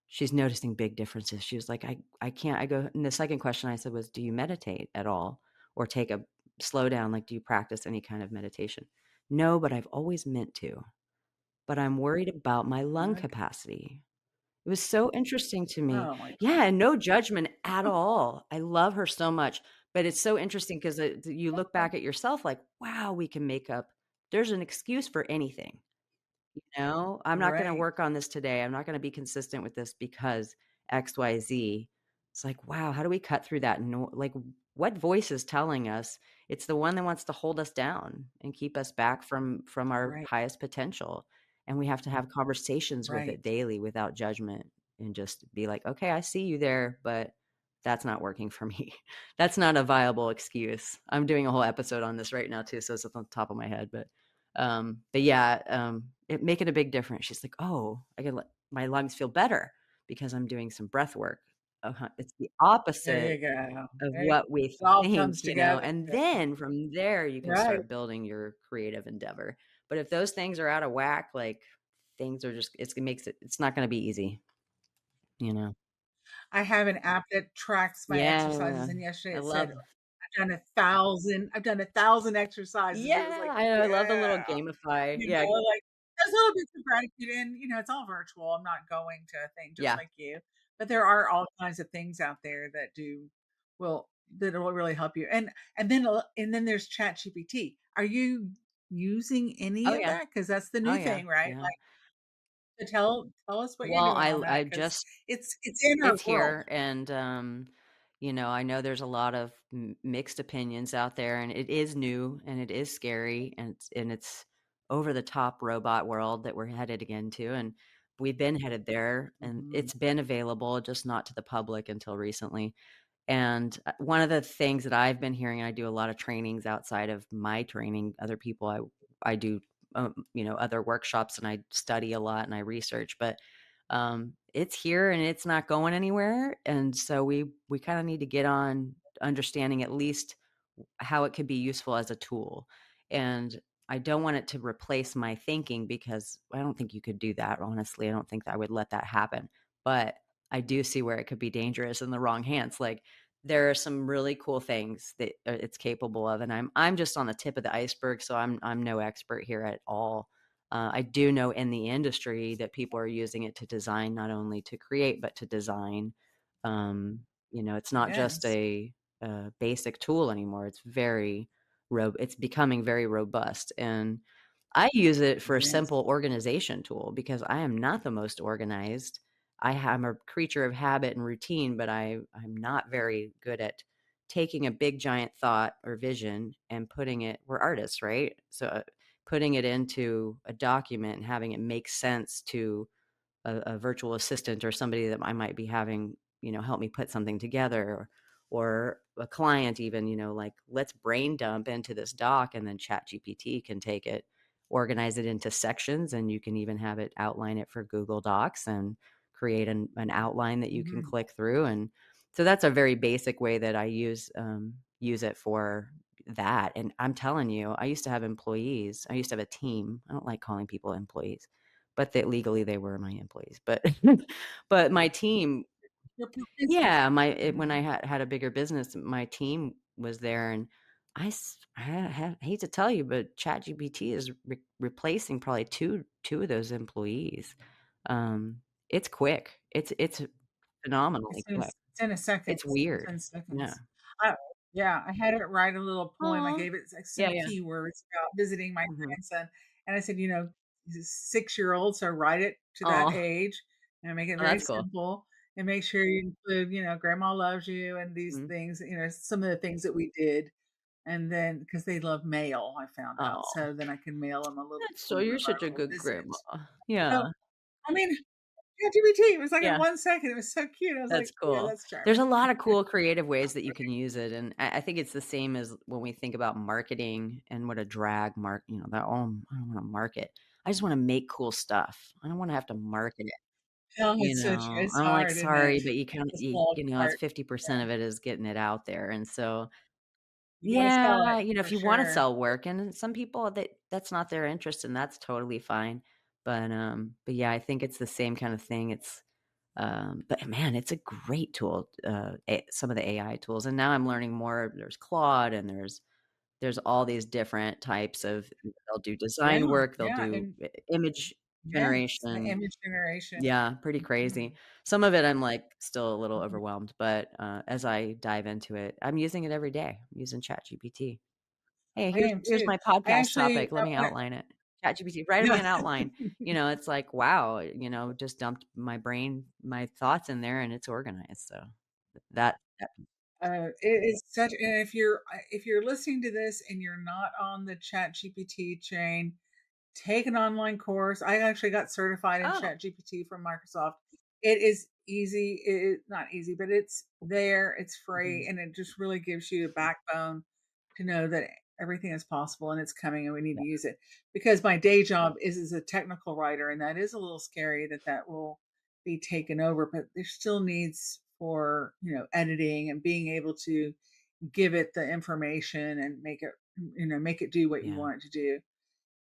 she's noticing big differences. She was like, "I can't." I go and the second question I said was, "Do you meditate at all or take a slow down? Like, do you practice any kind of meditation?" "No, but I've always meant to, but I'm worried about my lung Okay. capacity." It was so interesting to me. Oh my Yeah, god. and no judgment at all. I love her so much, but it's so interesting 'cause, you look Okay. back at yourself like, "Wow, we can make up." There's an excuse for anything. I'm not gonna Right. work on this today. I'm not gonna be consistent with this because XYZ. It's like, wow, how do we cut through that like, what voice is telling us? It's the one that wants to hold us down and keep us back from our Right. highest potential, and we have to have conversations with Right. it daily without judgment and just be like, "Okay, I see you there, but that's not working for me." That's not a viable excuse. I'm doing a whole episode on this right now too, so it's on the top of my head, but yeah, it making a big difference. She's like, "Oh, I can let my lungs feel better because I'm doing some breath work." Uh-huh. It's the There opposite you go. of There you what we it all think, comes together. and then from there, you can Right. start building your creative endeavor. But if those things are out of whack, like, things are just it's not gonna be easy, you know? I have an app that tracks my exercises, Yeah. and yesterday I it said, love I've done 1,000 exercises." It was Yeah, like, I love the little "Yeah." gamify. You Yeah. know, like, there's little bits of gratitude and, it's all virtual. I'm not going to a thing just Yeah. like you, but there are all kinds of things out there will that'll really help you. And then there's ChatGPT. Are you using any Oh, of yeah. that? Because that's the Oh, new yeah. thing, right? Yeah. Like, to tell us what you're Well, doing on I that because just it's in our it's world. here, and, I know there's a lot of mixed opinions out there, and it is new, and it is scary, and it's over the top robot world that we're headed into, and we've been headed there, and Mhm. it's been available, just not to the public until recently. And, one of the things that I've been hearing, I do a lot of trainings outside of my training, other people I do, other workshops, and I study a lot and I research, but, it's here and it's not going anywhere, and so we kinda need to get on understanding at least how it could be useful as a tool. And I don't want it to replace my thinking because I don't think you could do that, honestly. I don't think that I would let that happen. But I do see where it could be dangerous in the wrong hands. Like there are some really cool things that it's capable of, and I'm just on the tip of the iceberg, so I'm no expert here at all. I do know in the industry that people are using it to design, not only to create but to design. It's not just Yes, a basic tool anymore. It's becoming very robust, and I use it for a yes. simple organization tool because I am not the most organized. I'm a creature of habit and routine, but I'm not very good at taking a big giant thought or vision and we're artists, right? So putting it into a document and having it make sense to a virtual assistant or somebody that I might be having, help me put something together, or a client even, like let's brain dump into this doc, and then chat GPT can take it, organize it into sections, and you can even have it outline it for Google Docs and create an outline that you can Mhm. click through. And So that's a very basic way that I use it for that, and I'm telling you, I used to have employees. I used to have a team. I don't like calling people employees, but that legally they were my employees. But but my team, Your business. yeah, when Mhm. I had a bigger business, my team was there, and hate to tell you, but ChatGPT is replacing probably two of those employees. Um, it's quick. It's phenomenally quick. It's in a It's seconds, weird. 10 Yeah. seconds. I yeah, I had it write a little poem. I Aw. gave it, like, Yeah, some yeah. keywords about visiting my Mhm. grandson, and I said, "He's a 6-year-old, so write it to that Aw. age, and make it Oh, very that's cool. simple, and make sure you include, grandma loves you and these Mhm. things," some of the things that we did, and then because they love mail, I found out, Aw. so then I can mail them a little That's so poem you're of our such a little good grandma. visit. Yeah. So, I mean, ChatGPT, it was like in Yeah. 1 second, it was so cute, I was That's like, "Yeah, cool. that's There's charming." a lot of cool creative ways that you can use it, and I think it's the same as when we think about marketing and what a drag that, "Oh, I don't wanna market." I just wanna make cool stuff. I don't wanna have to market it, Oh, it's so true, it's I'm like, hard, isn't it? "Sorry, but The small it's part. 50% of it is getting it out there,and so You gotta sell yeah, it if for you wanna sure. sell work, and some people that's not their interest, and that's totally fine. But yeah, I think it's the same kind of thing. But man, it's a great tool, some of the AI tools, and now I'm learning more. There's Claude, and there's all these different types of they'll do Yeah, design work, they'll yeah, do and image yes, the generation. image generation. Yeah, pretty Mhm. crazy. Some of it I'm, like, still a little overwhelmed, but, as I dive into it, I'm using it every day. I'm using ChatGPT. "Hey, I am here's too. my I podcast actually, topic, let me when outline it." ChatGPT, "Write me yeah. an outline." It's like, wow, just dumped my thoughts in there, and it's organized, so that It is such, and if you're listening to this and you're not on the ChatGPT train, take an online course. I actually got certified in Oh, ChatGPT from Microsoft. It is easy. It is not easy, but it's there, it's free, mhm, and it just really gives you a backbone to know that everything is possible and it's coming and we need yeah, to use it. Because my day job is as a technical writer, and that is a little scary that that will be taken over, but there still needs for, editing and being able to give it the information and make it do what you yeah, want it to do.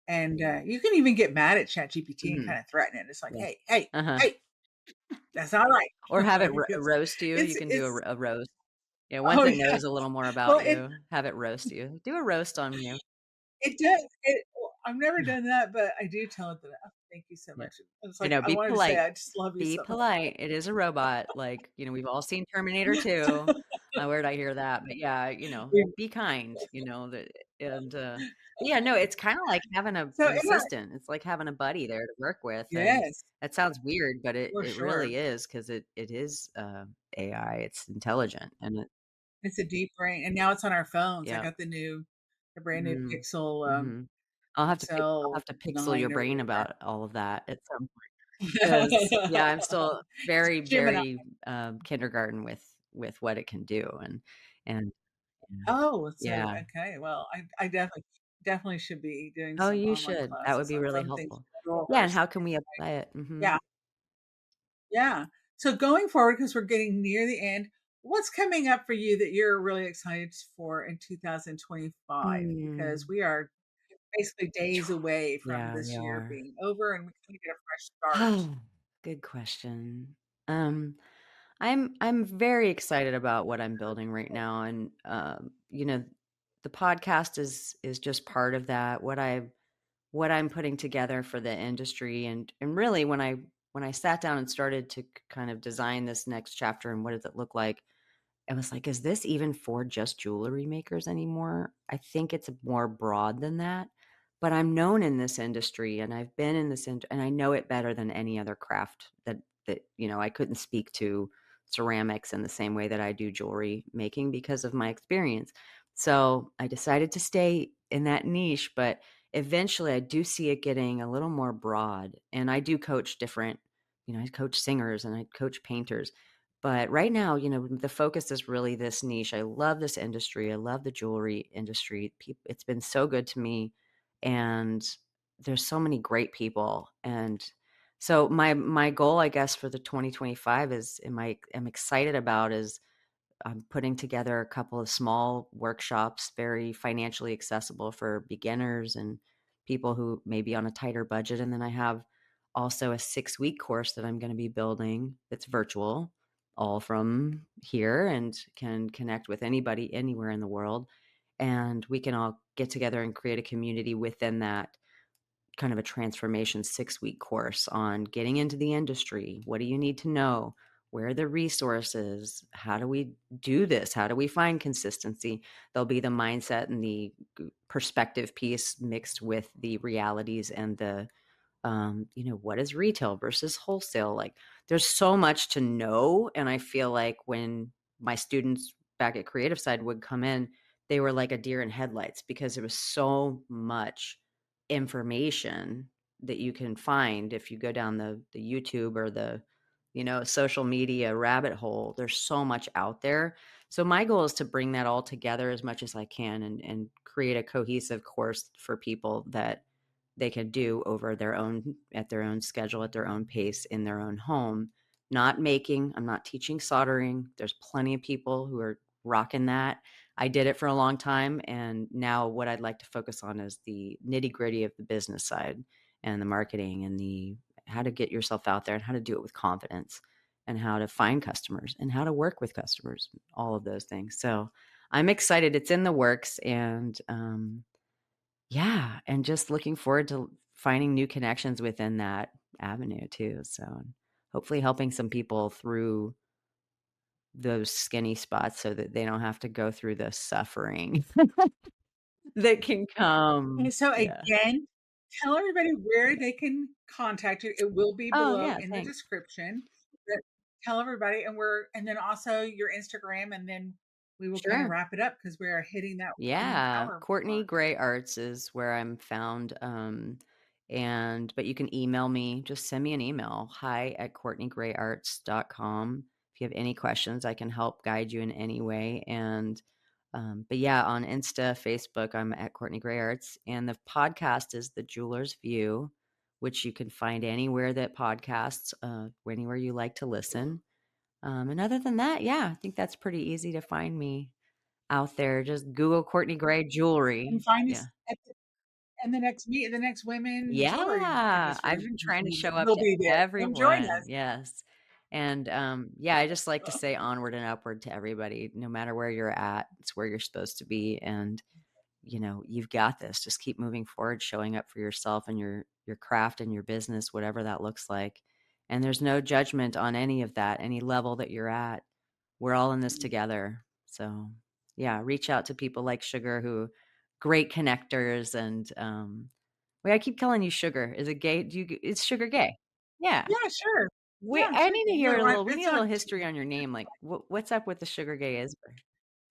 And, you can even get mad at ChatGPT and mhm, kinda threaten it. It's like, yeah, "Hey, hey, uh-huh. hey, that's not right." Or have it Like, roast you, you can do it's a roast. Yeah, once oh, it yeah. knows a little more Well, about you, have it roast you. Do a roast on you. it does. I've never done that, but I do tell it that, "Oh, thank you so Yeah. much." It's like, I Be wanted to say, polite. "I just love you Be so much." polite. It is a robot. Like, we've all seen Terminator 2. Where'd I hear that? But yeah, We be kind, that and, but yeah, no, it's kinda like having so an in our assistant. It's like having a buddy there to work with, and yes, that sounds weird, but for it sure. really is because it is, AI. It's intelligent, and it It's a deep brain, and now it's on our phones. I yeah. got the brand new Mm. Pixel, Mhm. I'll Pixel have to pixel your 9 or brain whatever. about all of that at some 'cause, yeah, I'm still It's very, Gemini. very, kindergarten with what it can do, and yeah. Oh, so Yeah. okay, well, I definitely should be doing Oh, some you online should. That would classes be on really fun things helpful. to go Yeah, over. and how can we apply it? Mhm. Yeah, yeah. So going forward, because 'cause we're getting near the end, what's coming up for you that you're really excited for in 2025? Because Mm. we are basically days away from Yeah, we this year are. being over, and we kinda get a fresh start. Oh, good question. Um, I'm very excited about what I'm building right now, and, the podcast is just part of that. What I'm putting together for the industry, and really when I sat down and started to kind of design this next chapter and what does it look like, I was like, is this even for just jewelry makers anymore? I think it's more broad than that. But I'm known in this industry, and I've been in this and I know it better than any other craft I couldn't speak to ceramics in the same way that I do jewelry making because of my experience. So I decided to stay in that niche, but eventually I do see it getting a little more broad. And I do coach I coach singers and I coach painters. But right now, the focus is really this niche. I love this industry. I love the jewelry industry. It's been so good to me, and there's so many great people. And so my goal, I guess, for the 2025 I'm excited about is I'm putting together a couple of small workshops, very financially accessible for beginners and people who may be on a tighter budget. And then I have also a 6-week course that I'm going to be building that's virtual, all from here, and can connect with anybody anywhere in the world. And we can all get together and create a community within that kind of a transformation 6-week course on getting into the industry. What do you need to know? Where are the resources? How do we do this? How do we find consistency? There'll be the mindset and the perspective piece mixed with the realities and the what is retail versus wholesale? Like, there's so much to know. And I feel like when my students back at Creative Side would come in, they were like a deer in headlights because there was so much information that you can find if you go down the YouTube or the, social media rabbit hole. There's so much out there. So my goal is to bring that all together as much as I can and create a cohesive course for people that they can do over their own at their own schedule, at their own pace, in their own home. I'm not teaching soldering. There's plenty of people who are rocking that. I did it for a long time, and now what I'd like to focus on is the nitty-gritty of the business side and the marketing and the how to get yourself out there and how to do it with confidence and how to find customers and how to work with customers, all of those things. So I'm excited. It's in the works, and yeah, and just looking forward to finding new connections within that avenue too. So hopefully helping some people through those skinny spots so that they don't have to go through the suffering that can And come. so Yeah. again, tell everybody where they can contact you. It will be Oh, below yeah, in the thanks. description. But tell everybody, and then also your Instagram, and then we will kind of Sure. wrap it up because we are hitting that 1 Yeah, hour Courtney mark. Gray Arts is where I'm found. But you can email me. Just send me an email. hi@courtneygrayarts.com. If you have any questions, I can help guide you in any way. And but yeah, on Insta, Facebook, I'm at Courtney Gray Arts. And the podcast is The Jeweler's View, which you can find anywhere that podcasts, anywhere you like to listen. And other than that, yeah, I think that's pretty easy to find me out there. Just Google Courtney Gray And jewelry. find Yeah. us at the next women jewelry Yeah, industry I've been meet. trying to show up We'll to be there. Come join everyone. us. Yes. And, yeah, I just like to say onward and upward to everybody. No matter where you're at, it's where you're supposed to be, and, you've got this. Just keep moving forward, showing up for yourself and your craft and your business, whatever that looks like. And there's no judgment on any of that, any level that you're at. We're all in this together. So, yeah, reach out to people like Sugar who great connectors and wait, I keep calling you Sugar. Is it gay? Is Sugar gay? Yeah. Yeah, sure. Wait, Yeah, I sure. need to hear Well, a little we need it's a on little history on your name. Like what's up with the Sugar Gay is?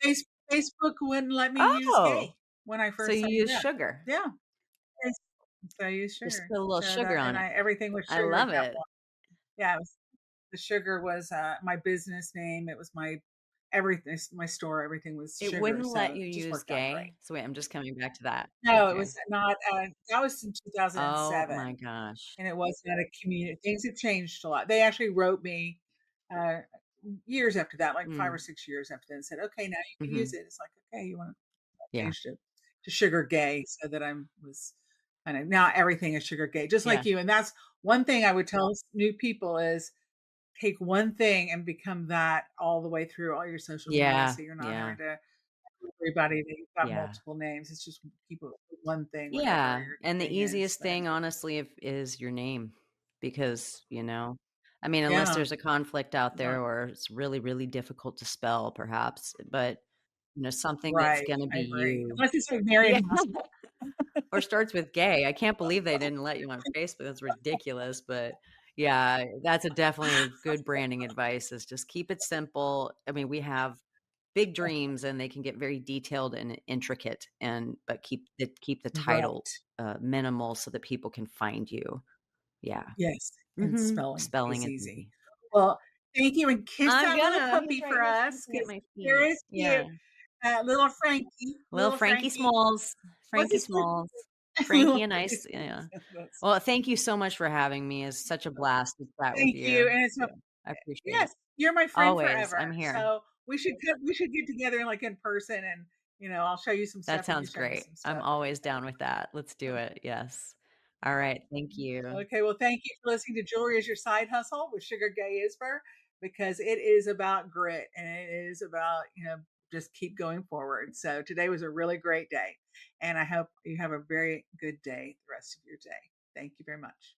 Facebook wouldn't let me use Oh. gay when I So first you signed use it up. sugar. Yeah. Yes. So I use Just sugar. put a little So sugar that on and it. everything was I sugar at love that it. point. Yeah, the sugar was, my business name. It was my everything, my store, everything was It sugar, wouldn't so let it you just use worked out great. gay. So wait, I'm just coming back to that. No, it Okay. was not, that was in Oh my 2007, gosh. and it was not a community. Things have changed a lot. They actually wrote me, uh, years after that, like 5 or Mm. 6 years after that, and said, "Okay, now you can use Mhm. it." It's like, "Okay, you wanna Yeah. change to sugar gay," so that was kinda now everything is sugar gay, just Yeah. like you, and that's one thing I would tell new people is take one thing and become that all the way through all your social media, Yeah. so you're not Yeah. having to tell everybody that you've got Yeah. multiple names. It's just keep it with one thing, whatever Yeah, your and the thing is, easiest but thing, honestly, if is your name because, I mean, unless yeah, there's a conflict out not there or it's really, really difficult to spell perhaps, but, something that's right, gonna I be agree. you. Unless it's like Yeah, Marion Hospital. or starts with gay. I can't believe they didn't let you on Facebook. That's ridiculous, but yeah, that's definitely a good branding advice is just keep it simple. I mean, we have big dreams and they can get very detailed and intricate but keep the title Right. minimal so that people can find you. Yeah. Yes, and Mhm. spelling Spelling is is easy. easy. Well, thank you, and kiss I'm that little gonna. He's puppy right for here us sniffing at because my there feet. is Yeah. cute. Little Frankie, Little little Frankie Frankie. Smalls. What's Frankie his first Smalls. Frankie little and Frankie Ice, yeah. Smalls. Well, thank you so much for having me. It's such a blast to chat with Thank you. you, and it's a Yeah, I appreciate it. yes, you're my friend Always, forever, I'm here. so we should get together, like, in person and, I'll show you some That stuff and you sounds show me great. some I'm stuff and always down with that. Let's do it. Yes. All right. Thank you. okay, well, thank you for listening to Jewelry as Your Side Hustle with Sugar Gay Isber, because it is about grit and it is about, just keep going forward. So today was a really great day, and I hope you have a very good day the rest of your day. Thank you very much.